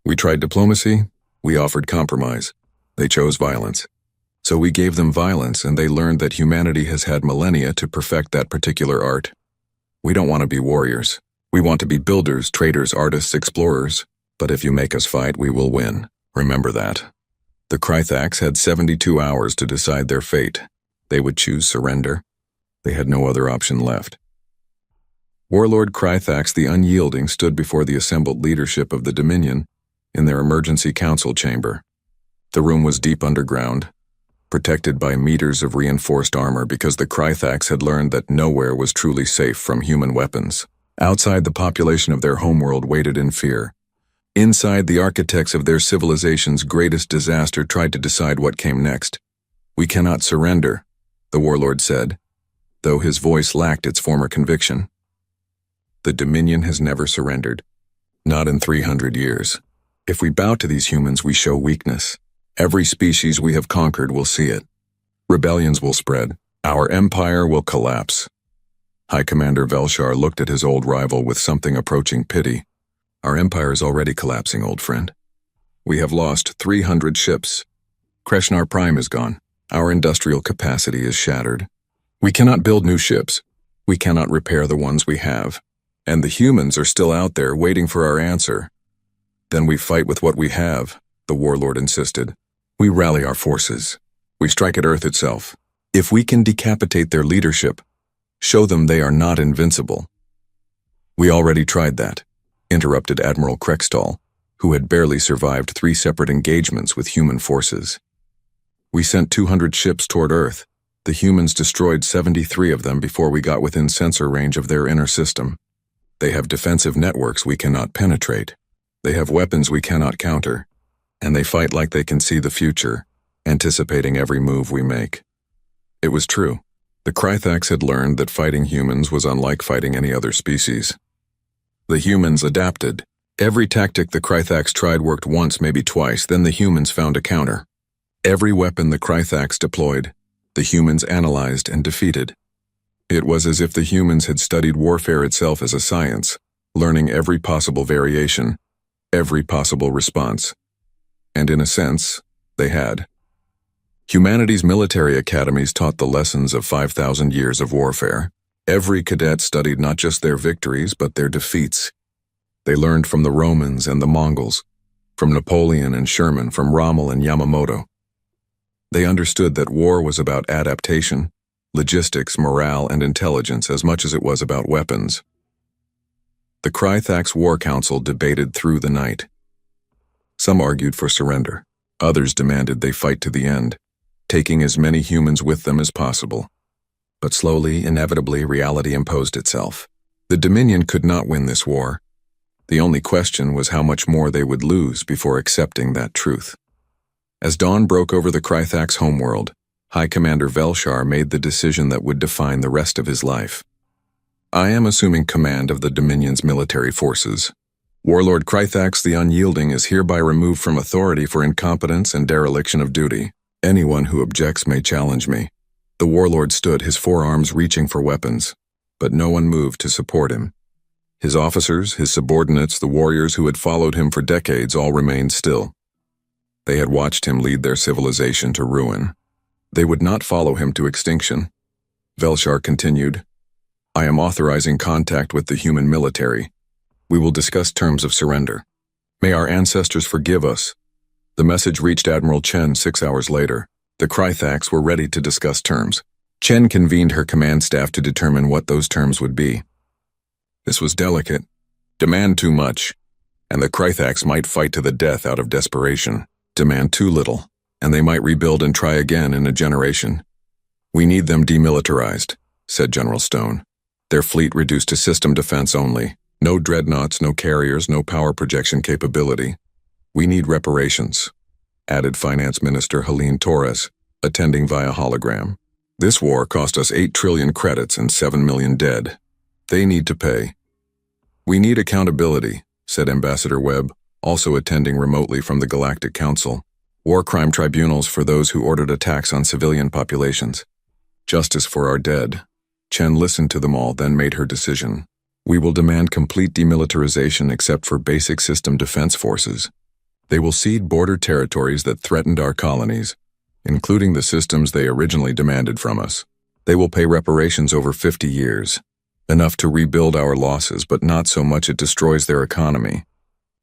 We tried diplomacy, we offered compromise. They chose violence. So we gave them violence, and they learned that humanity has had millennia to perfect that particular art. We don't want to be warriors. We want to be builders, traders, artists, explorers. But if you make us fight, we will win. Remember that. The Krythax had 72 hours to decide their fate. They would choose surrender. They had no other option left. Warlord Krythax the Unyielding stood before the assembled leadership of the Dominion in their emergency council chamber. The room was deep underground, protected by meters of reinforced armor because the Krythax had learned that nowhere was truly safe from human weapons. Outside, the population of their homeworld waited in fear. Inside, the architects of their civilization's greatest disaster tried to decide what came next. We cannot surrender, the warlord said, though his voice lacked its former conviction. The Dominion has never surrendered. Not in 300 years. If we bow to these humans, we show weakness. Every species we have conquered will see it. Rebellions will spread. Our empire will collapse. High Commander Velshar looked at his old rival with something approaching pity. Our empire is already collapsing, old friend. We have lost 300 ships. Kreshnar Prime is gone. Our industrial capacity is shattered. We cannot build new ships. We cannot repair the ones we have. And the humans are still out there waiting for our answer. Then we fight with what we have, the warlord insisted. We rally our forces. We strike at Earth itself. If we can decapitate their leadership, show them they are not invincible. We already tried that, interrupted Admiral Krextall, who had barely survived 3 separate engagements with human forces. We sent 200 ships toward Earth. The humans destroyed 73 of them before we got within sensor range of their inner system. They have defensive networks we cannot penetrate. They have weapons we cannot counter. And they fight like they can see the future, anticipating every move we make. It was true. The Krythax had learned that fighting humans was unlike fighting any other species. The humans adapted. Every tactic the Krythax tried worked once, maybe twice, then the humans found a counter. Every weapon the Krythax deployed, the humans analyzed and defeated. It was as if the humans had studied warfare itself as a science, learning every possible variation, every possible response. And in a sense, they had. Humanity's military academies taught the lessons of 5,000 years of warfare. Every cadet studied not just their victories, but their defeats. They learned from the Romans and the Mongols, from Napoleon and Sherman, from Rommel and Yamamoto. They understood that war was about adaptation, logistics, morale, and intelligence as much as it was about weapons. The Krythax War Council debated through the night. Some argued for surrender. Others demanded they fight to the end, taking as many humans with them as possible. But slowly, inevitably, reality imposed itself. The Dominion could not win this war. The only question was how much more they would lose before accepting that truth. As dawn broke over the Krythax homeworld, High Commander Velshar made the decision that would define the rest of his life. I am assuming command of the Dominion's military forces. Warlord Krythax the Unyielding is hereby removed from authority for incompetence and dereliction of duty. Anyone who objects may challenge me. The warlord stood, his forearms reaching for weapons, but no one moved to support him. His officers, his subordinates, the warriors who had followed him for decades all remained still. They had watched him lead their civilization to ruin. They would not follow him to extinction. Velshar continued, I am authorizing contact with the human military. We will discuss terms of surrender. May our ancestors forgive us. The message reached Admiral Chen 6 hours later. The Krythax were ready to discuss terms. Chen convened her command staff to determine what those terms would be. This was delicate. Demand too much, and the Krythax might fight to the death out of desperation. Demand too little, and they might rebuild and try again in a generation. We need them demilitarized. said General Stone. Their fleet reduced to system defense only. No dreadnoughts, no carriers, no power projection capability. We need reparations, added Finance Minister Helene Torres, attending via hologram. This war cost us 8 trillion credits and 7 million dead. They need to pay. We need accountability, said Ambassador Webb, also attending remotely from the Galactic Council. War crime tribunals for those who ordered attacks on civilian populations. Justice for our dead. Chen listened to them all, then made her decision. We will demand complete demilitarization except for basic system defense forces. They will cede border territories that threatened our colonies, including the systems they originally demanded from us. They will pay reparations over 50 years, enough to rebuild our losses, but not so much it destroys their economy.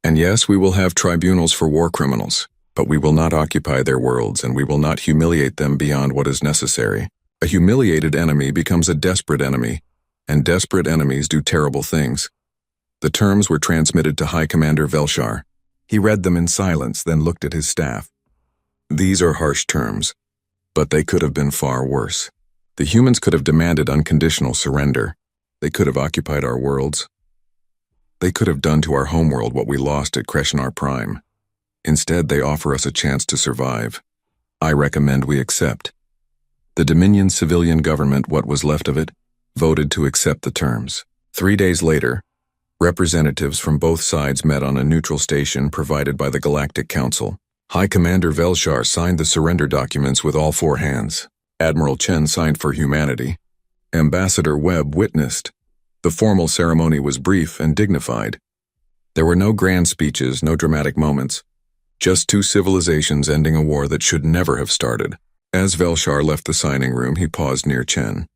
And yes, we will have tribunals for war criminals, but we will not occupy their worlds and we will not humiliate them beyond what is necessary. A humiliated enemy becomes a desperate enemy, and desperate enemies do terrible things. The terms were transmitted to High Commander Velshar. He read them in silence, then looked at his staff. These are harsh terms, but they could have been far worse. The humans could have demanded unconditional surrender. They could have occupied our worlds. They could have done to our homeworld what we lost at Kreshnar Prime. Instead, they offer us a chance to survive. I recommend we accept. The Dominion civilian government, what was left of it, voted to accept the terms. 3 days later, representatives from both sides met on a neutral station provided by the Galactic Council. High Commander Velshar signed the surrender documents with all 4 hands. Admiral Chen signed for humanity. Ambassador Webb witnessed. The formal ceremony was brief and dignified. There were no grand speeches, no dramatic moments. Just 2 civilizations ending a war that should never have started. As Velshar left the signing room, he paused near Chen.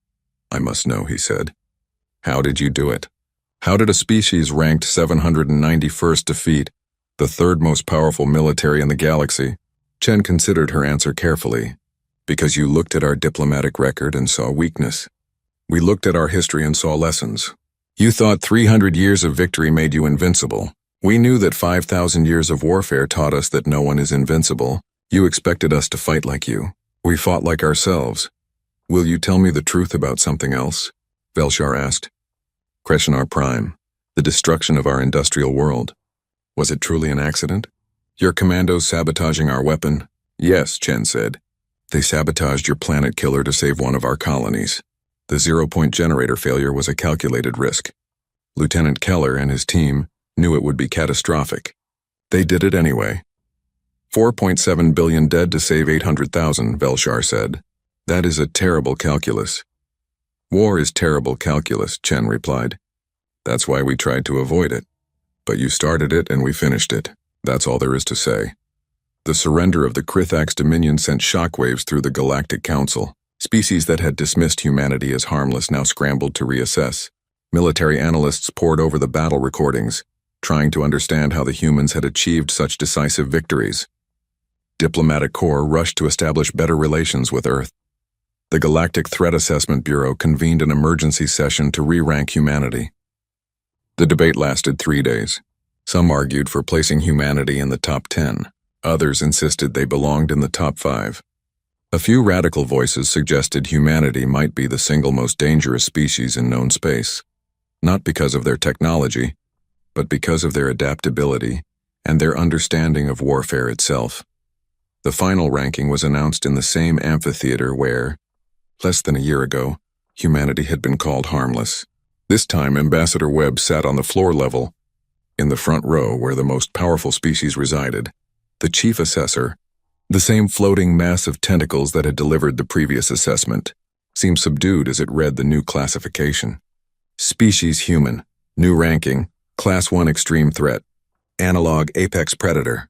I must know, he said. How did you do it? How did a species ranked 791st defeat the 3rd most powerful military in the galaxy? Chen considered her answer carefully. Because you looked at our diplomatic record and saw weakness. We looked at our history and saw lessons. You thought 300 years of victory made you invincible. We knew that 5,000 years of warfare taught us that no one is invincible. You expected us to fight like you. We fought like ourselves. Will you tell me the truth about something else? Velshar asked. Kreshnar Prime, the destruction of our industrial world. Was it truly an accident? Your commandos sabotaging our weapon? Yes, Chen said. They sabotaged your planet killer to save one of our colonies. The 0-point generator failure was a calculated risk. Lieutenant Keller and his team knew it would be catastrophic. They did it anyway. 4.7 billion dead to save 800,000, Velshar said. That is a terrible calculus. War is terrible calculus, Chen replied. That's why we tried to avoid it. But you started it and we finished it. That's all there is to say. The surrender of the Krithax Dominion sent shockwaves through the Galactic Council. Species that had dismissed humanity as harmless now scrambled to reassess. Military analysts pored over the battle recordings, trying to understand how the humans had achieved such decisive victories. Diplomatic corps rushed to establish better relations with Earth. The Galactic Threat Assessment Bureau convened an emergency session to re-rank humanity. The debate lasted 3 days. Some argued for placing humanity in the top 10. Others insisted they belonged in the top 5. A few radical voices suggested humanity might be the single most dangerous species in known space, not because of their technology, but because of their adaptability and their understanding of warfare itself. The final ranking was announced in the same amphitheater where, less than a year ago, humanity had been called harmless. This time, Ambassador Webb sat on the floor level, in the front row where the most powerful species resided. The chief assessor, the same floating mass of tentacles that had delivered the previous assessment, seemed subdued as it read the new classification. Species human, new ranking, Class 1 extreme threat, analog apex predator,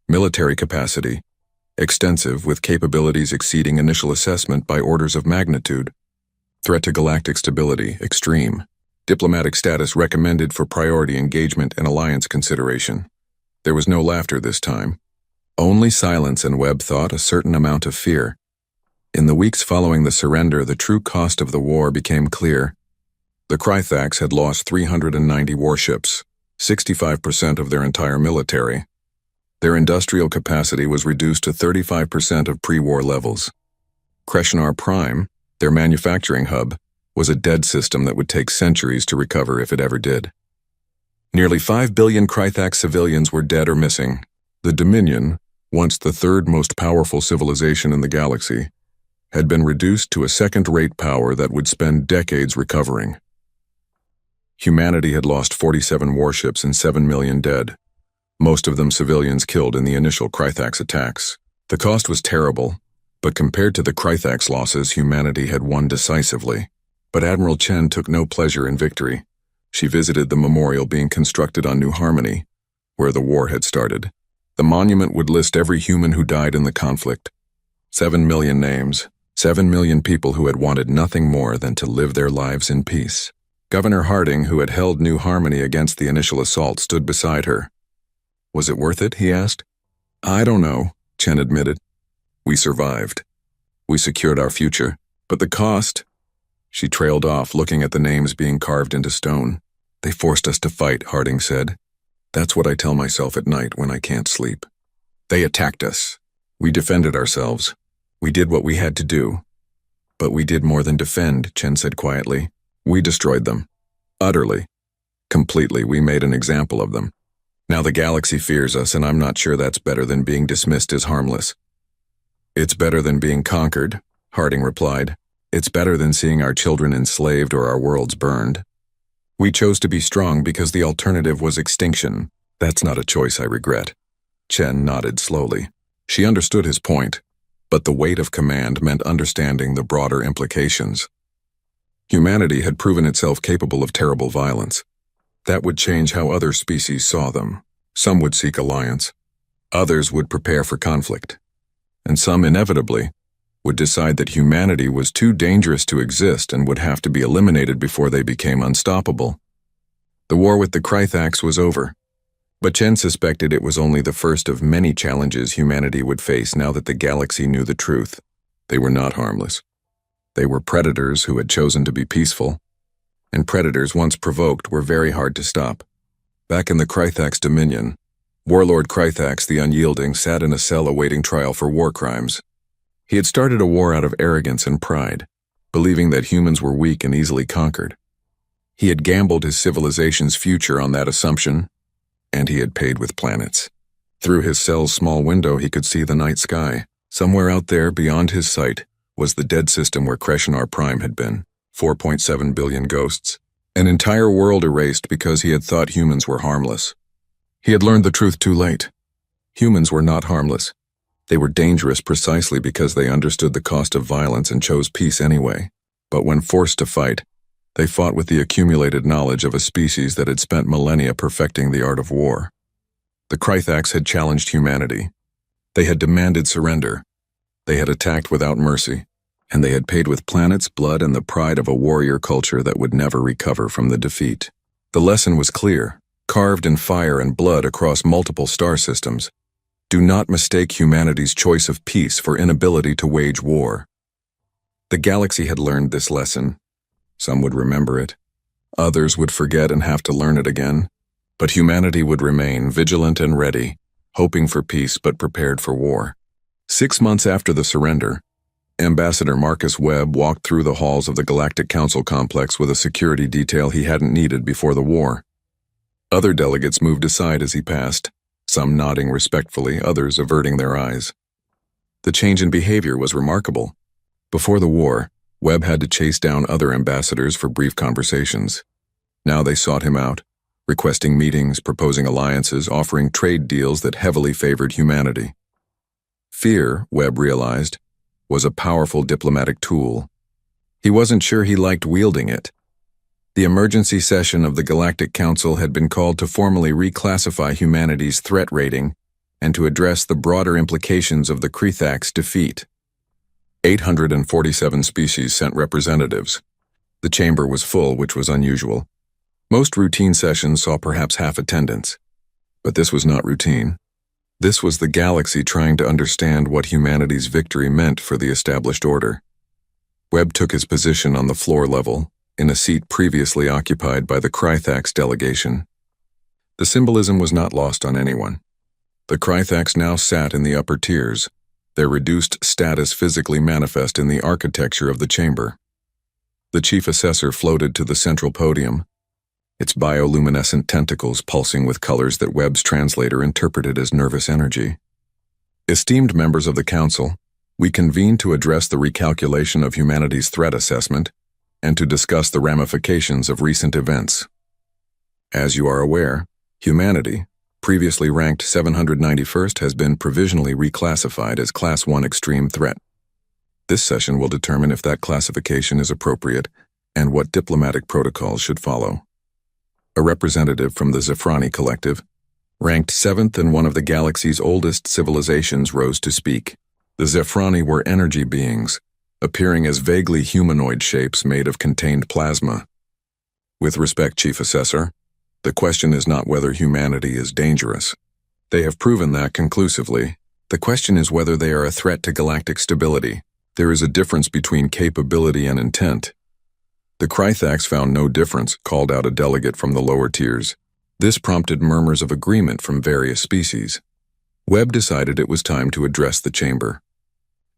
military capacity, extensive with capabilities exceeding initial assessment by orders of magnitude, threat to galactic stability, extreme, diplomatic status recommended for priority engagement and alliance consideration. There was no laughter this time. Only silence, and Webb thought a certain amount of fear. In the weeks following the surrender, the true cost of the war became clear. The Krithax had lost 390 warships, 65% of their entire military. Their industrial capacity was reduced to 35% of pre-war levels. Kreshnar Prime, their manufacturing hub, was a dead system that would take centuries to recover if it ever did. Nearly 5 billion Krythax civilians were dead or missing. The Dominion, once the third most powerful civilization in the galaxy, had been reduced to a second-rate power that would spend decades recovering. Humanity had lost 47 warships and 7 million dead, most of them civilians killed in the initial Krythax attacks. The cost was terrible, but compared to the Krythax losses, humanity had won decisively. But Admiral Chen took no pleasure in victory. She visited the memorial being constructed on New Harmony, where the war had started. The monument would list every human who died in the conflict. 7 million names, 7 million people who had wanted nothing more than to live their lives in peace. Governor Harding, who had held New Harmony against the initial assault, stood beside her. "Was it worth it?" he asked. "I don't know," Chen admitted. "We survived. We secured our future. But the cost—" She trailed off, looking at the names being carved into stone. "They forced us to fight," Harding said. "That's what I tell myself at night when I can't sleep. They attacked us. We defended ourselves. We did what we had to do." "But we did more than defend," Chen said quietly. "We destroyed them. Utterly. Completely. We made an example of them. Now the galaxy fears us, and I'm not sure that's better than being dismissed as harmless." "It's better than being conquered," Harding replied. "It's better than seeing our children enslaved or our worlds burned. We chose to be strong because the alternative was extinction. That's not a choice I regret." Chen nodded slowly. She understood his point, but the weight of command meant understanding the broader implications. Humanity had proven itself capable of terrible violence. That would change how other species saw them. Some would seek alliance. Others would prepare for conflict. And some, inevitably, would decide that humanity was too dangerous to exist and would have to be eliminated before they became unstoppable. The war with the Krythax was over, but Chen suspected it was only the first of many challenges humanity would face now that the galaxy knew the truth. They were not harmless. They were predators who had chosen to be peaceful, and predators once provoked were very hard to stop. Back in the Krythax Dominion, Warlord Krythax the Unyielding sat in a cell awaiting trial for war crimes. He had started a war out of arrogance and pride, believing that humans were weak and easily conquered. He had gambled his civilization's future on that assumption, and he had paid with planets. Through his cell's small window he could see the night sky. Somewhere out there, beyond his sight, was the dead system where Kreshinar Prime had been. 4.7 billion ghosts. An entire world erased because he had thought humans were harmless. He had learned the truth too late. Humans were not harmless. They were dangerous precisely because they understood the cost of violence and chose peace anyway. But when forced to fight, they fought with the accumulated knowledge of a species that had spent millennia perfecting the art of war. The Krythax had challenged humanity. They had demanded surrender. They had attacked without mercy, and they had paid with planets, blood, and the pride of a warrior culture that would never recover from the defeat. The lesson was clear, carved in fire and blood across multiple star systems. Do not mistake humanity's choice of peace for inability to wage war. The galaxy had learned this lesson. Some would remember it. Others would forget and have to learn it again. But humanity would remain vigilant and ready, hoping for peace but prepared for war. 6 months after the surrender, Ambassador Marcus Webb walked through the halls of the Galactic Council complex with a security detail he hadn't needed before the war. Other delegates moved aside as he passed, some nodding respectfully, others averting their eyes. The change in behavior was remarkable. Before the war, Webb had to chase down other ambassadors for brief conversations. Now they sought him out, requesting meetings, proposing alliances, offering trade deals that heavily favored humanity. Fear, Webb realized, was a powerful diplomatic tool. He wasn't sure he liked wielding it. The emergency session of the Galactic Council had been called to formally reclassify humanity's threat rating and to address the broader implications of the Krythax defeat. 847 species sent representatives. The chamber was full, which was unusual. Most routine sessions saw perhaps half attendance. But this was not routine. This was the galaxy trying to understand what humanity's victory meant for the established order. Webb took his position on the floor level, in a seat previously occupied by the Krythax delegation. The symbolism was not lost on anyone. The Krythax now sat in the upper tiers, their reduced status physically manifest in the architecture of the chamber. The chief assessor floated to the central podium, its bioluminescent tentacles pulsing with colors that Webb's translator interpreted as nervous energy. Esteemed members of the council, we convene to address the recalculation of humanity's threat assessment and to discuss the ramifications of recent events. As you are aware, humanity, previously ranked 791st, has been provisionally reclassified as Class 1 extreme threat. This session will determine if that classification is appropriate and what diplomatic protocols should follow. A representative from the Zafrani Collective, ranked 7th in one of the galaxy's oldest civilizations, rose to speak. The Zafrani were energy beings, appearing as vaguely humanoid shapes made of contained plasma. With respect, Chief Assessor, the question is not whether humanity is dangerous. They have proven that conclusively. The question is whether they are a threat to galactic stability. There is a difference between capability and intent. The Krythax found no difference, called out a delegate from the lower tiers. This prompted murmurs of agreement from various species. Webb decided it was time to address the chamber.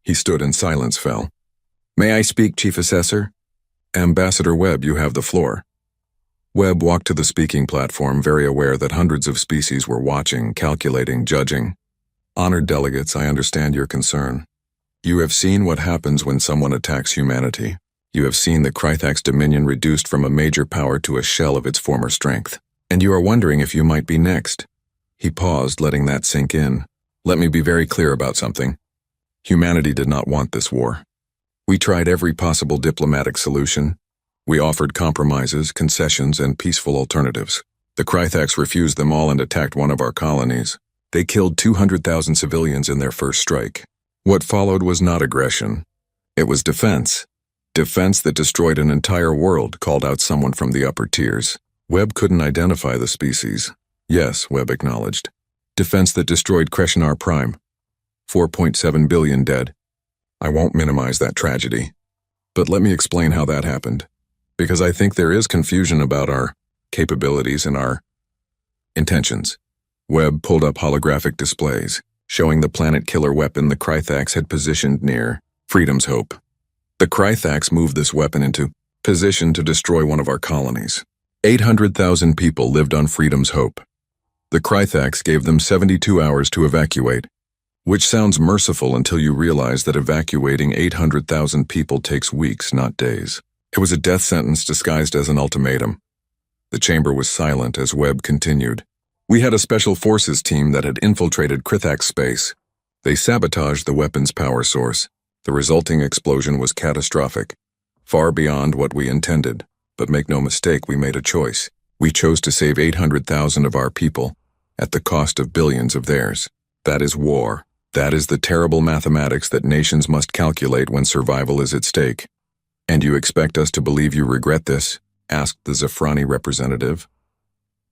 He stood and silence fell. "May I speak, Chief Assessor?" "Ambassador Webb, you have the floor." Webb walked to the speaking platform, very aware that hundreds of species were watching, calculating, judging. "Honored delegates, I understand your concern. You have seen what happens when someone attacks humanity. You have seen the Krythax dominion reduced from a major power to a shell of its former strength. And you are wondering if you might be next." He paused, letting that sink in. "Let me be very clear about something. Humanity did not want this war. We tried every possible diplomatic solution. We offered compromises, concessions, and peaceful alternatives. The Krythax refused them all and attacked one of our colonies. They killed 200,000 civilians in their first strike. What followed was not aggression. It was defense. Defense that destroyed an entire world," called out someone from the upper tiers. Webb couldn't identify the species. "Yes," Webb acknowledged. "Defense that destroyed Kreshnar Prime. 4.7 billion dead. I won't minimize that tragedy. But let me explain how that happened. Because I think there is confusion about our capabilities and our intentions." Webb pulled up holographic displays, showing the planet-killer weapon the Krythax had positioned near Freedom's Hope. The Krythax moved this weapon into position to destroy one of our colonies. 800,000 people lived on Freedom's Hope. The Krythax gave them 72 hours to evacuate, which sounds merciful until you realize that evacuating 800,000 people takes weeks, not days. It was a death sentence disguised as an ultimatum. The chamber was silent as Webb continued. "We had a special forces team that had infiltrated Krythax space. They sabotaged the weapon's power source. The resulting explosion was catastrophic, far beyond what we intended. But make no mistake, we made a choice. We chose to save 800,000 of our people, at the cost of billions of theirs. That is war. That is the terrible mathematics that nations must calculate when survival is at stake." "And you expect us to believe you regret this?" asked the Zafrani representative.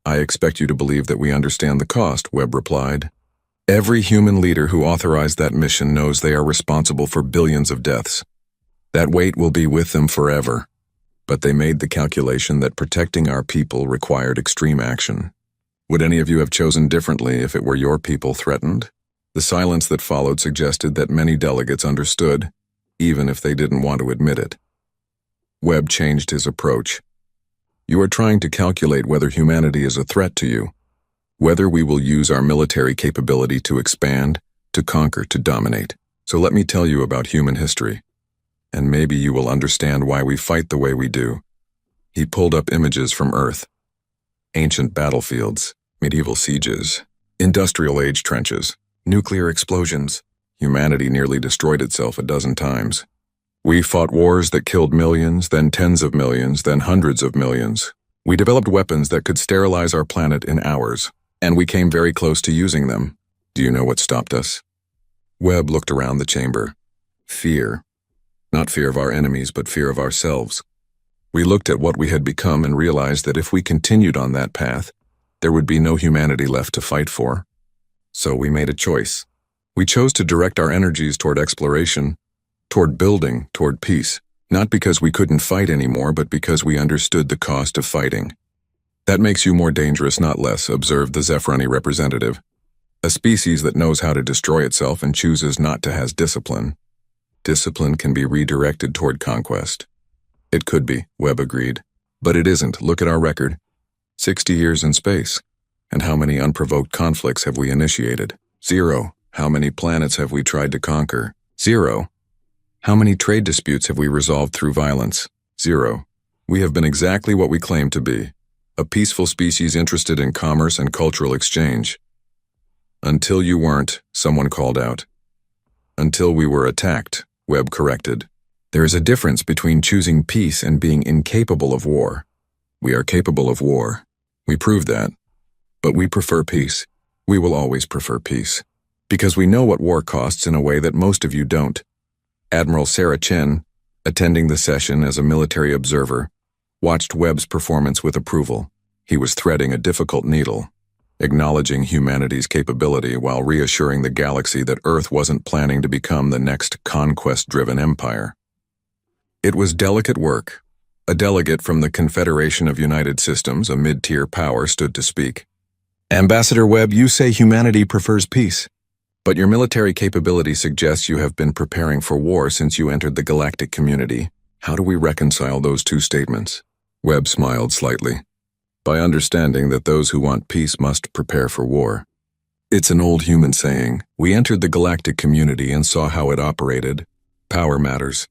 "I expect you to believe that we understand the cost," Webb replied. "Every human leader who authorized that mission knows they are responsible for billions of deaths. That weight will be with them forever. But they made the calculation that protecting our people required extreme action. Would any of you have chosen differently if it were your people threatened?" The silence that followed suggested that many delegates understood, even if they didn't want to admit it. Webb changed his approach. "You are trying to calculate whether humanity is a threat to you, whether we will use our military capability to expand, to conquer, to dominate. So let me tell you about human history, and maybe you will understand why we fight the way we do." He pulled up images from Earth. Ancient battlefields, medieval sieges, industrial age trenches, nuclear explosions. Humanity nearly destroyed itself a dozen times. We fought wars that killed millions, then tens of millions, then hundreds of millions. We developed weapons that could sterilize our planet in hours, and we came very close to using them. Do you know what stopped us? Webb looked around the chamber. Fear. Not fear of our enemies, but fear of ourselves. We looked at what we had become and realized that if we continued on that path, there would be no humanity left to fight for. So we made a choice. We chose to direct our energies toward exploration, toward building, toward peace, not because we couldn't fight anymore, but because we understood the cost of fighting. That makes you more dangerous, not less, observed the Zafrani representative. A species that knows how to destroy itself and chooses not to has discipline. Discipline can be redirected toward conquest. It could be, Webb agreed. But it isn't. Look at our record. 60 years in space. And how many unprovoked conflicts have we initiated? 0. How many planets have we tried to conquer? 0. How many trade disputes have we resolved through violence? 0. We have been exactly what we claim to be. A peaceful species interested in commerce and cultural exchange. Until you weren't, someone called out. Until we were attacked, Webb corrected. There is a difference between choosing peace and being incapable of war. We are capable of war. We proved that. But we prefer peace. We will always prefer peace. Because we know what war costs in a way that most of you don't. Admiral Sarah Chen, attending the session as a military observer, watched Webb's performance with approval. He was threading a difficult needle, acknowledging humanity's capability while reassuring the galaxy that Earth wasn't planning to become the next conquest-driven empire. It was delicate work. A delegate from the Confederation of United Systems, a mid-tier power, stood to speak. Ambassador Webb, you say humanity prefers peace, but your military capability suggests you have been preparing for war since you entered the galactic community. How do we reconcile those two statements? Webb smiled slightly. By understanding that those who want peace must prepare for war. It's an old human saying. We entered the galactic community and saw how it operated. Power matters.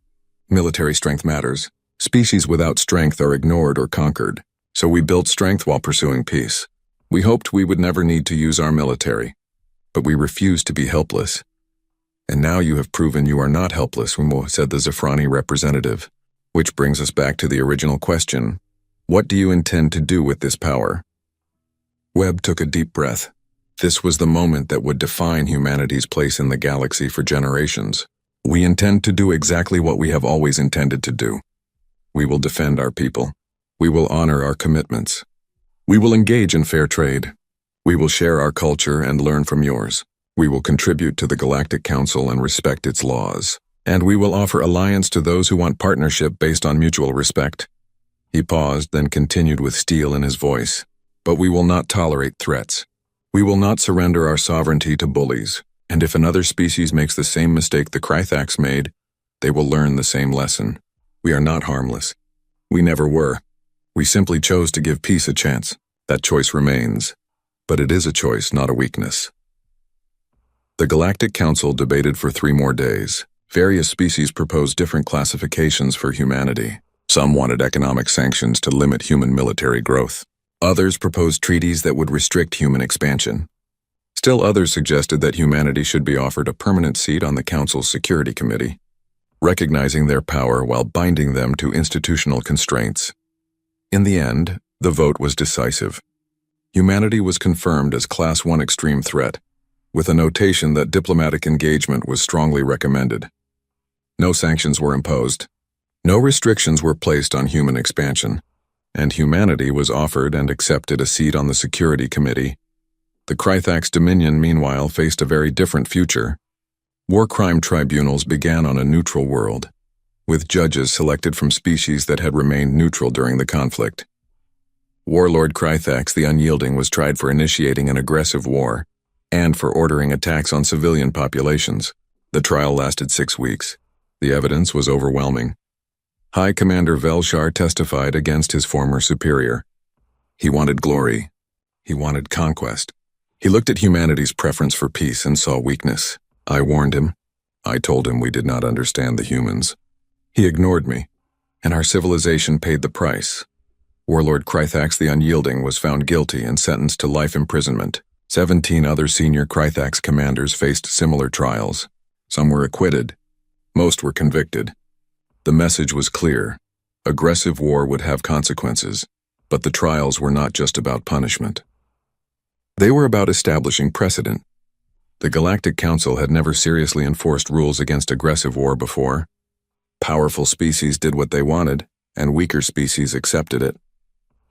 Military strength matters. Species without strength are ignored or conquered. So we built strength while pursuing peace. We hoped we would never need to use our military. But we refused to be helpless. And now you have proven you are not helpless, said the Zafrani representative. Which brings us back to the original question. What do you intend to do with this power? Webb took a deep breath. This was the moment that would define humanity's place in the galaxy for generations. We intend to do exactly what we have always intended to do. We will defend our people. We will honor our commitments. We will engage in fair trade. We will share our culture and learn from yours. We will contribute to the Galactic Council and respect its laws. And we will offer alliance to those who want partnership based on mutual respect. He paused, then continued with steel in his voice. But we will not tolerate threats. We will not surrender our sovereignty to bullies. And if another species makes the same mistake the Krythax made, they will learn the same lesson. We are not harmless. We never were. We simply chose to give peace a chance. That choice remains. But it is a choice, not a weakness. The Galactic Council debated for 3 more days. Various species proposed different classifications for humanity. Some wanted economic sanctions to limit human military growth. Others proposed treaties that would restrict human expansion. Still others suggested that humanity should be offered a permanent seat on the Council's Security Committee, recognizing their power while binding them to institutional constraints. In the end, the vote was decisive. Humanity was confirmed as Class 1 extreme threat, with a notation that diplomatic engagement was strongly recommended. No sanctions were imposed. No restrictions were placed on human expansion, and humanity was offered and accepted a seat on the Security Committee. The Krythax Dominion, meanwhile, faced a very different future. War crime tribunals began on a neutral world, with judges selected from species that had remained neutral during the conflict. Warlord Krythax the Unyielding was tried for initiating an aggressive war and for ordering attacks on civilian populations. The trial lasted 6 weeks. The evidence was overwhelming. High Commander Velshar testified against his former superior. He wanted glory. He wanted conquest. He looked at humanity's preference for peace and saw weakness. I warned him. I told him we did not understand the humans. He ignored me, and our civilization paid the price. Warlord Krythax the Unyielding was found guilty and sentenced to life imprisonment. 17 other senior Krythax commanders faced similar trials. Some were acquitted. Most were convicted. The message was clear. Aggressive war would have consequences, but the trials were not just about punishment. They were about establishing precedent. The Galactic Council had never seriously enforced rules against aggressive war before. Powerful species did what they wanted, and weaker species accepted it.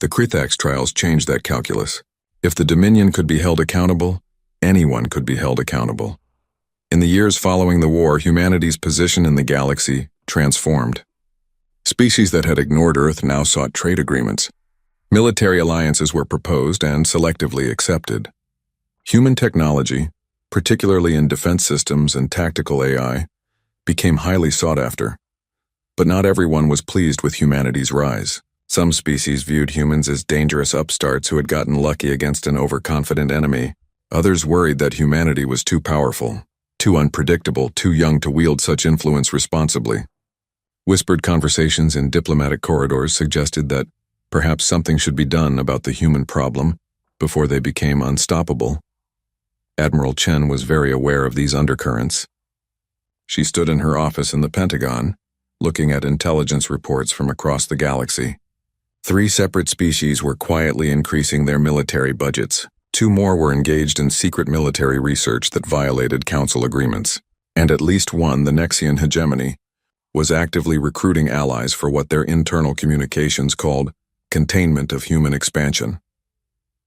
The Krythax trials changed that calculus. If the Dominion could be held accountable, anyone could be held accountable. In the years following the war, humanity's position in the galaxy transformed. Species that had ignored Earth now sought trade agreements. Military alliances were proposed and selectively accepted. Human technology, particularly in defense systems and tactical AI, became highly sought after. But not everyone was pleased with humanity's rise. Some species viewed humans as dangerous upstarts who had gotten lucky against an overconfident enemy. Others worried that humanity was too powerful, too unpredictable, too young to wield such influence responsibly. Whispered conversations in diplomatic corridors suggested that perhaps something should be done about the human problem before they became unstoppable. Admiral Chen was very aware of these undercurrents. She stood in her office in the Pentagon, looking at intelligence reports from across the galaxy. 3 separate species were quietly increasing their military budgets. 2 more were engaged in secret military research that violated Council agreements. And at least one, the Nexian hegemony, was actively recruiting allies for what their internal communications called containment of human expansion.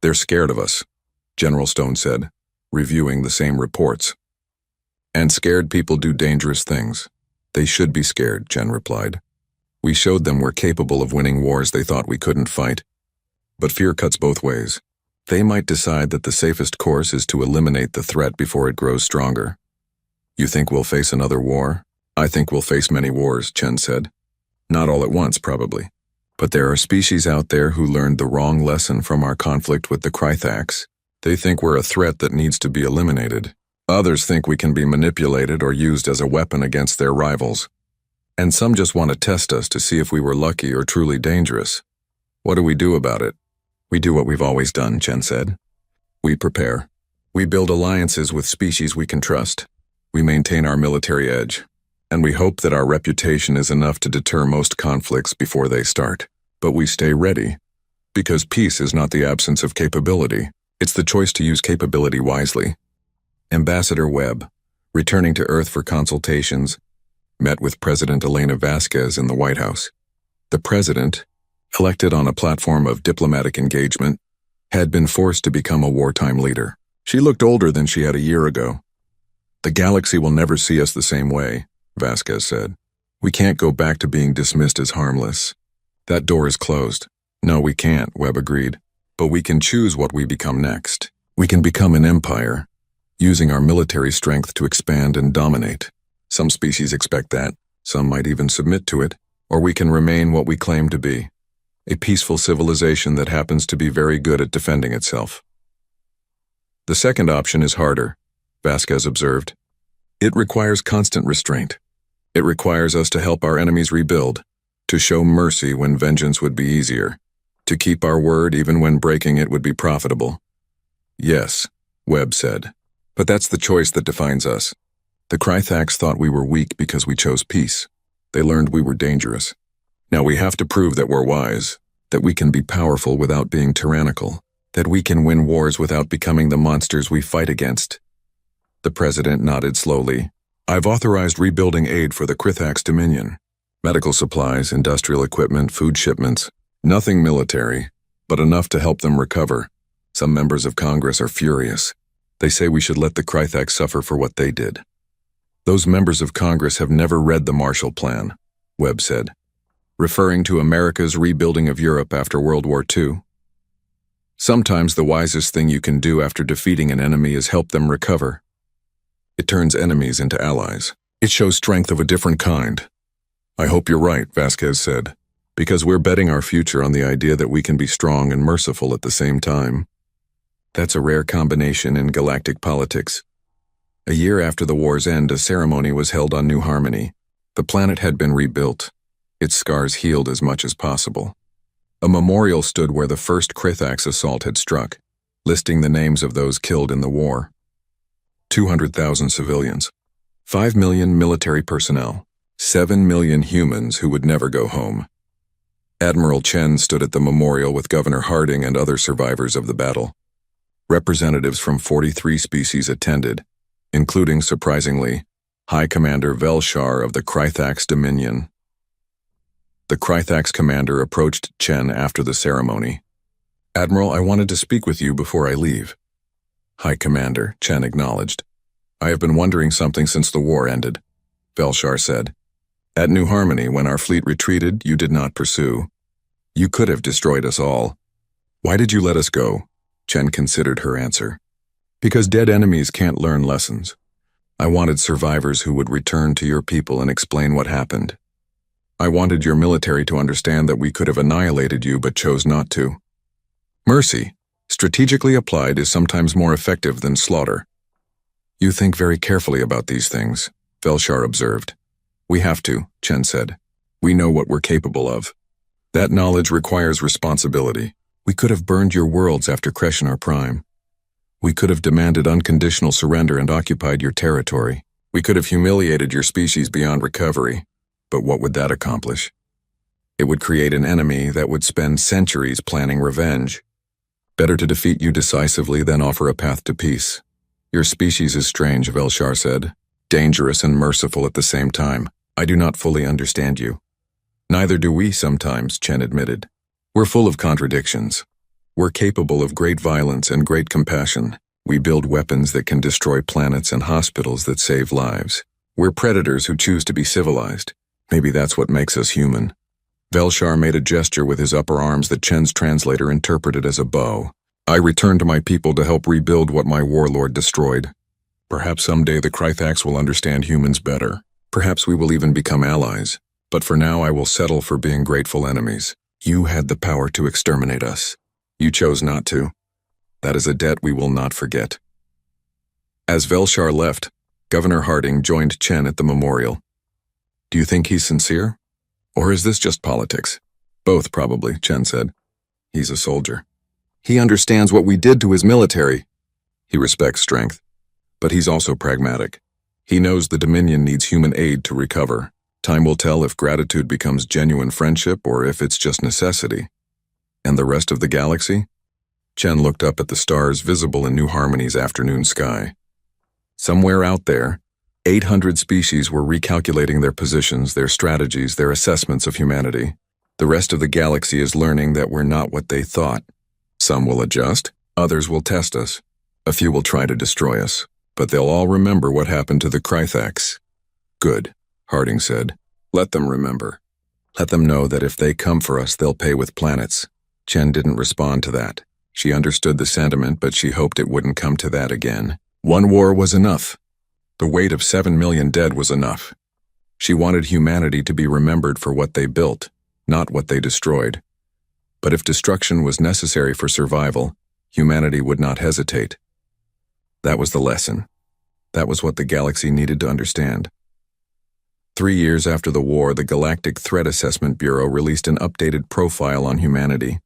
"They're scared of us," General Stone said, reviewing the same reports. "And scared people do dangerous things. They should be scared," Chen replied. "We showed them we're capable of winning wars they thought we couldn't fight. But fear cuts both ways. They might decide that the safest course is to eliminate the threat before it grows stronger." "You think we'll face another war?" "I think we'll face many wars," Chen said. "Not all at once, probably. But there are species out there who learned the wrong lesson from our conflict with the Krythax. They think we're a threat that needs to be eliminated. Others think we can be manipulated or used as a weapon against their rivals. And some just want to test us to see if we were lucky or truly dangerous. What do we do about it?" "We do what we've always done," Chen said. "We prepare. We build alliances with species we can trust. We maintain our military edge. And we hope that our reputation is enough to deter most conflicts before they start. But we stay ready. Because peace is not the absence of capability. It's the choice to use capability wisely." Ambassador Webb, returning to Earth for consultations, met with President Elena Vasquez in the White House. The president, elected on a platform of diplomatic engagement, had been forced to become a wartime leader. She looked older than she had a year ago. "The galaxy will never see us the same way," Vasquez said. "We can't go back to being dismissed as harmless. That door is closed." "No, we can't," Webb agreed. "But we can choose what we become next. We can become an empire, using our military strength to expand and dominate. Some species expect that. Some might even submit to it. Or we can remain what we claim to be, a peaceful civilization that happens to be very good at defending itself." "The second option is harder," Vasquez observed. "It requires constant restraint. It requires us to help our enemies rebuild, to show mercy when vengeance would be easier, to keep our word even when breaking it would be profitable." "Yes," Webb said. "But that's the choice that defines us. The Krythax thought we were weak because we chose peace. They learned we were dangerous. Now we have to prove that we're wise, that we can be powerful without being tyrannical, that we can win wars without becoming the monsters we fight against." The president nodded slowly. "I've authorized rebuilding aid for the Krythax Dominion. Medical supplies, industrial equipment, food shipments. Nothing military, but enough to help them recover. Some members of Congress are furious. They say we should let the Krythax suffer for what they did." "Those members of Congress have never read the Marshall Plan," Webb said, referring to America's rebuilding of Europe after World War II. "Sometimes the wisest thing you can do after defeating an enemy is help them recover. It turns enemies into allies. It shows strength of a different kind." "I hope you're right," Vasquez said, "because we're betting our future on the idea that we can be strong and merciful at the same time. That's a rare combination in galactic politics." A year after the war's end, a ceremony was held on New Harmony. The planet had been rebuilt, its scars healed as much as possible. A memorial stood where the first Krythax assault had struck, listing the names of those killed in the war. 200,000 civilians, 5 million military personnel, 7 million humans who would never go home. Admiral Chen stood at the memorial with Governor Harding and other survivors of the battle. Representatives from 43 species attended, including, surprisingly, High Commander Velshar of the Krythax Dominion. The Krythax commander approached Chen after the ceremony. "Admiral, I wanted to speak with you before I leave." "High Commander," Chen acknowledged. "I have been wondering something since the war ended," Velshar said. "At New Harmony, when our fleet retreated, you did not pursue. You could have destroyed us all. Why did you let us go?" Chen considered her answer. "Because dead enemies can't learn lessons. I wanted survivors who would return to your people and explain what happened." I wanted your military to understand that we could have annihilated you but chose not to. Mercy, strategically applied, is sometimes more effective than slaughter. You think very carefully about these things, Velshar observed. We have to, Chen said. We know what we're capable of. That knowledge requires responsibility. We could have burned your worlds after Kreshnar Prime. We could have demanded unconditional surrender and occupied your territory. We could have humiliated your species beyond recovery. But what would that accomplish? It would create an enemy that would spend centuries planning revenge. Better to defeat you decisively than offer a path to peace. Your species is strange, Velshar said. Dangerous and merciful at the same time. I do not fully understand you. Neither do we sometimes, Chen admitted. We're full of contradictions. We're capable of great violence and great compassion. We build weapons that can destroy planets and hospitals that save lives. We're predators who choose to be civilized. Maybe that's what makes us human. Velshar made a gesture with his upper arms that Chen's translator interpreted as a bow. I return to my people to help rebuild what my warlord destroyed. Perhaps someday the Krythax will understand humans better. Perhaps we will even become allies. But for now I will settle for being grateful enemies. You had the power to exterminate us. You chose not to. That is a debt we will not forget. As Velshar left, Governor Harding joined Chen at the memorial. Do you think he's sincere? Or is this just politics? Both, probably, Chen said. He's a soldier. He understands what we did to his military. He respects strength. But he's also pragmatic. He knows the Dominion needs human aid to recover. Time will tell if gratitude becomes genuine friendship or if it's just necessity. And the rest of the galaxy? Chen looked up at the stars visible in New Harmony's afternoon sky. Somewhere out there, 800 species were recalculating their positions, their strategies, their assessments of humanity. The rest of the galaxy is learning that we're not what they thought. Some will adjust, others will test us. A few will try to destroy us, but they'll all remember what happened to the Krythax. Good, Harding said. Let them remember. Let them know that if they come for us, they'll pay with planets. Chen didn't respond to that. She understood the sentiment, but she hoped it wouldn't come to that again. One war was enough. The weight of 7 million dead was enough. She wanted humanity to be remembered for what they built, not what they destroyed. But if destruction was necessary for survival, humanity would not hesitate. That was the lesson. That was what the galaxy needed to understand. 3 years after the war, the Galactic Threat Assessment Bureau released an updated profile on humanity.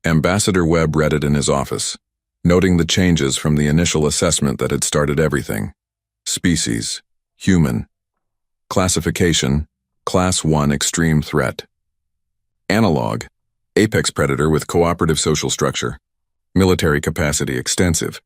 Ambassador Webb read it in his office, noting the changes from the initial assessment that had started everything. Species, human. Classification, Class 1 extreme threat. Analog, apex predator with cooperative social structure. Military capacity extensive.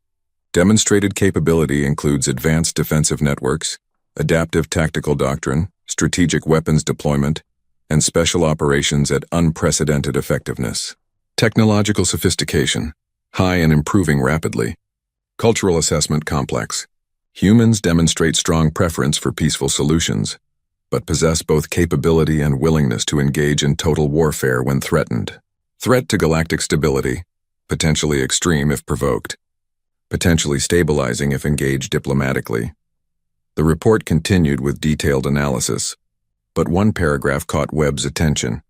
Demonstrated capability includes advanced defensive networks, adaptive tactical doctrine, strategic weapons deployment, and special operations at unprecedented effectiveness. Technological sophistication, high and improving rapidly. Cultural assessment complex. Humans demonstrate strong preference for peaceful solutions, but possess both capability and willingness to engage in total warfare when threatened. Threat to galactic stability, potentially extreme if provoked, potentially stabilizing if engaged diplomatically. The report continued with detailed analysis, but one paragraph caught Webb's attention.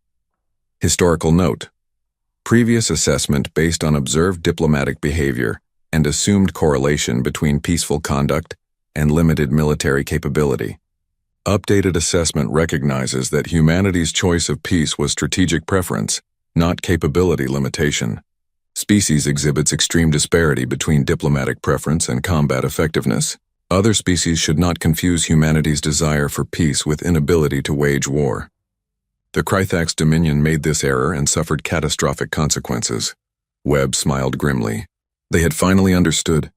Historical note. Previous assessment based on observed diplomatic behavior and assumed correlation between peaceful conduct and limited military capability. Updated assessment recognizes that humanity's choice of peace was strategic preference, not capability limitation. Species exhibits extreme disparity between diplomatic preference and combat effectiveness. Other species should not confuse humanity's desire for peace with inability to wage war. The Krythax Dominion made this error and suffered catastrophic consequences. Webb smiled grimly. They had finally understood.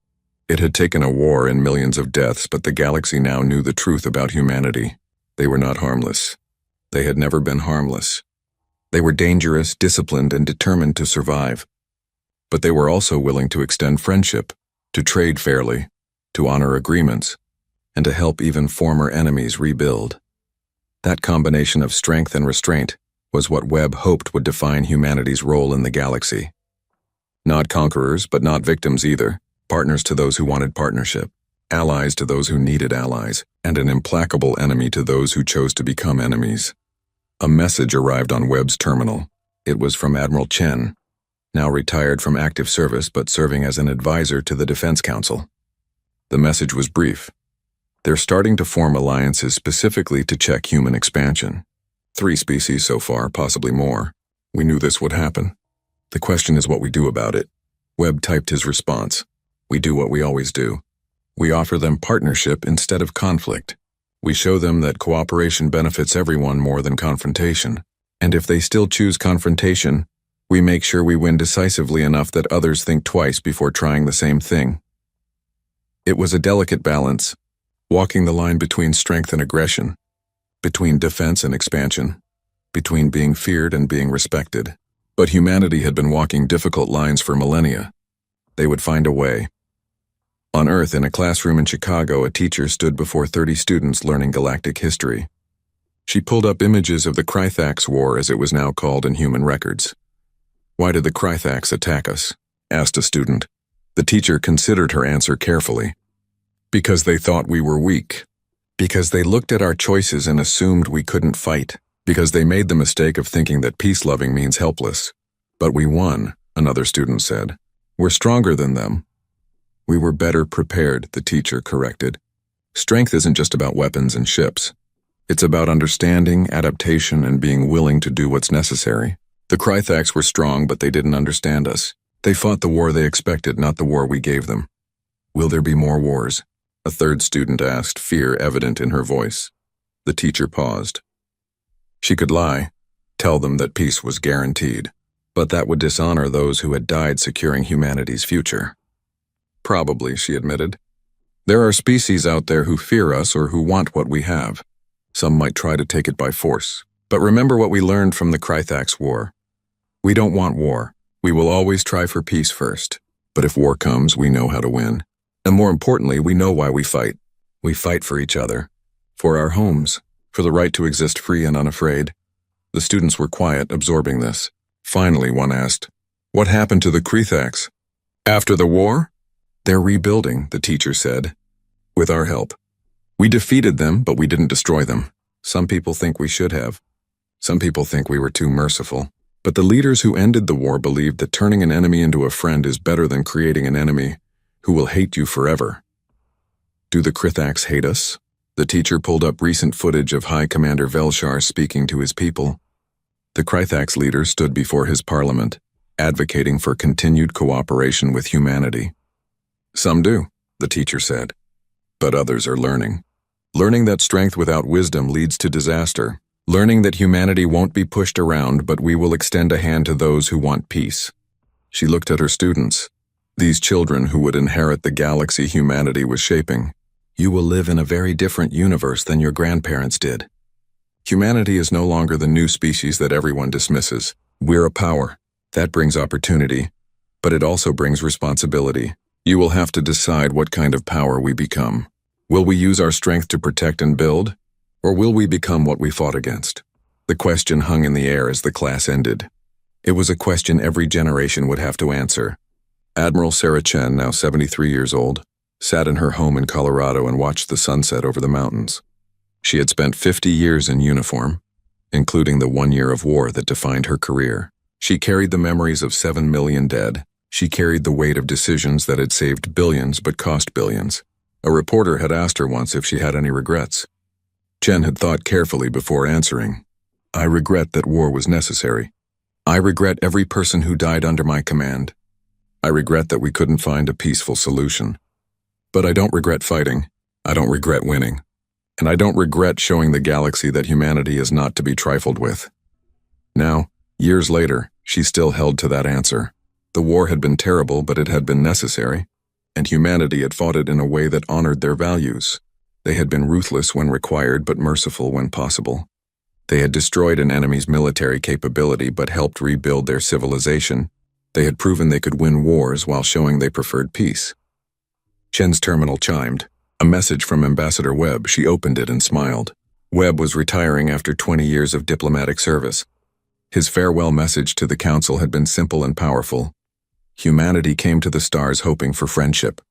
It had taken a war and millions of deaths, but the galaxy now knew the truth about humanity. They were not harmless. They had never been harmless. They were dangerous, disciplined, and determined to survive. But they were also willing to extend friendship, to trade fairly, to honor agreements, and to help even former enemies rebuild. That combination of strength and restraint was what Webb hoped would define humanity's role in the galaxy. Not conquerors, but not victims either. Partners to those who wanted partnership, allies to those who needed allies, and an implacable enemy to those who chose to become enemies. A message arrived on Webb's terminal. It was from Admiral Chen, now retired from active service but serving as an advisor to the Defense Council. The message was brief. They're starting to form alliances specifically to check human expansion. 3 species so far, possibly more. We knew this would happen. The question is what we do about it. Webb typed his response. We do what we always do. We offer them partnership instead of conflict. We show them that cooperation benefits everyone more than confrontation. And if they still choose confrontation, we make sure we win decisively enough that others think twice before trying the same thing. It was a delicate balance, walking the line between strength and aggression, between defense and expansion, between being feared and being respected. But humanity had been walking difficult lines for millennia. They would find a way. On Earth, in a classroom in Chicago, a teacher stood before 30 students learning galactic history. She pulled up images of the Krythax War, as it was now called in human records. Why did the Krythax attack us? Asked a student. The teacher considered her answer carefully. Because they thought we were weak. Because they looked at our choices and assumed we couldn't fight. Because they made the mistake of thinking that peace-loving means helpless. But we won, another student said. We're stronger than them. We were better prepared, the teacher corrected. Strength isn't just about weapons and ships. It's about understanding, adaptation, and being willing to do what's necessary. The Krythax were strong, but they didn't understand us. They fought the war they expected, not the war we gave them. Will there be more wars? A third student asked, fear evident in her voice. The teacher paused. She could lie, tell them that peace was guaranteed, but that would dishonor those who had died securing humanity's future. Probably, she admitted. There are species out there who fear us or who want what we have. Some might try to take it by force. But remember what we learned from the Krythax War. We don't want war. We will always try for peace first. But if war comes, we know how to win. And more importantly, we know why we fight. We fight for each other, for our homes, for the right to exist free and unafraid. The students were quiet, absorbing this. Finally, one asked, what happened to the Krythax? After the war? They're rebuilding, the teacher said. With our help. We defeated them, but we didn't destroy them. Some people think we should have. Some people think we were too merciful. But the leaders who ended the war believed that turning an enemy into a friend is better than creating an enemy who will hate you forever. Do the Krythax hate us? The teacher pulled up recent footage of High Commander Velshar speaking to his people. The Krythax leader stood before his parliament, advocating for continued cooperation with humanity. Some do, the teacher said, but others are learning. Learning that strength without wisdom leads to disaster. Learning that humanity won't be pushed around, but we will extend a hand to those who want peace. She looked at her students, these children who would inherit the galaxy humanity was shaping. You will live in a very different universe than your grandparents did. Humanity is no longer the new species that everyone dismisses. We're a power. That brings opportunity, but it also brings responsibility. You will have to decide what kind of power we become. Will we use our strength to protect and build, or will we become what we fought against? The question hung in the air as the class ended. It was a question every generation would have to answer. Admiral Sarah Chen, now 73 years old, sat in her home in Colorado and watched the sunset over the mountains. She had spent 50 years in uniform, including the 1 year of war that defined her career. She carried the memories of 7 million dead. She carried the weight of decisions that had saved billions but cost billions. A reporter had asked her once if she had any regrets. Chen had thought carefully before answering. I regret that war was necessary. I regret every person who died under my command. I regret that we couldn't find a peaceful solution. But I don't regret fighting. I don't regret winning. And I don't regret showing the galaxy that humanity is not to be trifled with. Now, years later, she still held to that answer. The war had been terrible, but it had been necessary, and humanity had fought it in a way that honored their values. They had been ruthless when required, but merciful when possible. They had destroyed an enemy's military capability, but helped rebuild their civilization. They had proven they could win wars while showing they preferred peace. Chen's terminal chimed. A message from Ambassador Webb. She opened it and smiled. Webb was retiring after 20 years of diplomatic service. His farewell message to the council had been simple and powerful. Humanity came to the stars hoping for friendship.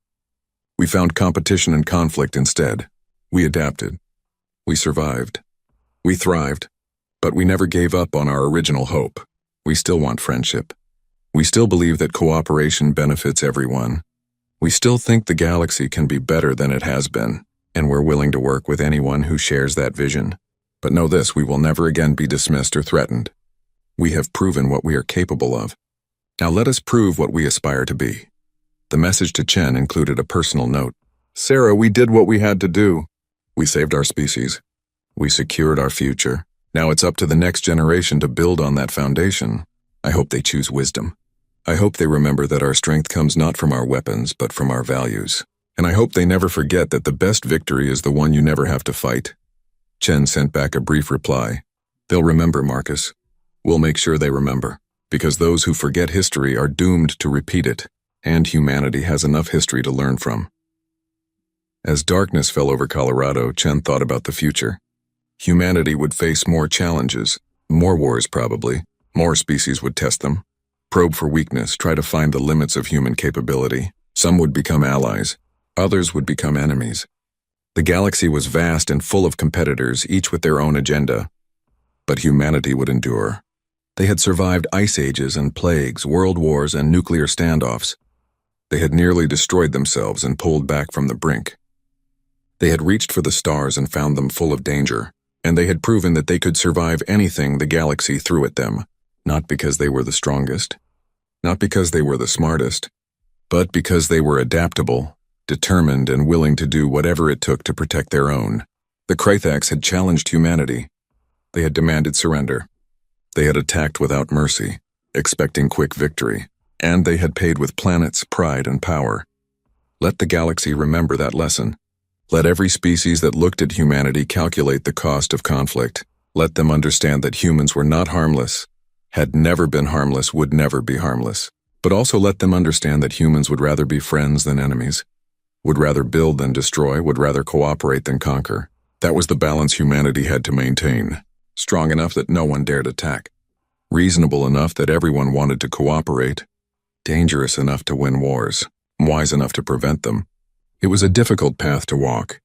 We found competition and conflict instead. We adapted. We survived. We thrived. But we never gave up on our original hope. We still want friendship. We still believe that cooperation benefits everyone. We still think the galaxy can be better than it has been, and we're willing to work with anyone who shares that vision. But know this, we will never again be dismissed or threatened. We have proven what we are capable of. Now let us prove what we aspire to be. The message to Chen included a personal note. Sarah, we did what we had to do. We saved our species. We secured our future. Now it's up to the next generation to build on that foundation. I hope they choose wisdom. I hope they remember that our strength comes not from our weapons, but from our values. And I hope they never forget that the best victory is the one you never have to fight. Chen sent back a brief reply. They'll remember, Marcus. We'll make sure they remember, because those who forget history are doomed to repeat it, and humanity has enough history to learn from. As darkness fell over Colorado, Chen thought about the future. Humanity would face more challenges, more wars probably, more species would test them, probe for weakness, try to find the limits of human capability. Some would become allies, others would become enemies. The galaxy was vast and full of competitors, each with their own agenda. But humanity would endure. They had survived ice ages and plagues, world wars and nuclear standoffs. They had nearly destroyed themselves and pulled back from the brink. They had reached for the stars and found them full of danger, and they had proven that they could survive anything the galaxy threw at them, not because they were the strongest, not because they were the smartest, but because they were adaptable, determined, and willing to do whatever it took to protect their own. The Krythax had challenged humanity. They had demanded surrender. They had attacked without mercy, expecting quick victory, and they had paid with planets, pride, and power. Let the galaxy remember that lesson. Let every species that looked at humanity calculate the cost of conflict. Let them understand that humans were not harmless, had never been harmless, would never be harmless. But also let them understand that humans would rather be friends than enemies, would rather build than destroy, would rather cooperate than conquer. That was the balance humanity had to maintain. Strong enough that no one dared attack. Reasonable enough that everyone wanted to cooperate. Dangerous enough to win wars. Wise enough to prevent them. It was a difficult path to walk.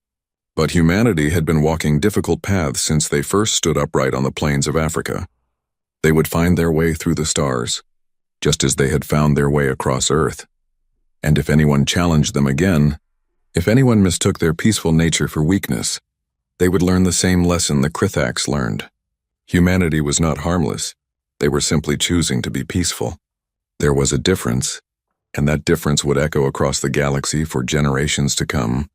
But humanity had been walking difficult paths since they first stood upright on the plains of Africa. They would find their way through the stars, just as they had found their way across Earth. And if anyone challenged them again, if anyone mistook their peaceful nature for weakness, they would learn the same lesson the Krythax learned. Humanity was not harmless. They were simply choosing to be peaceful. There was a difference, and that difference would echo across the galaxy for generations to come.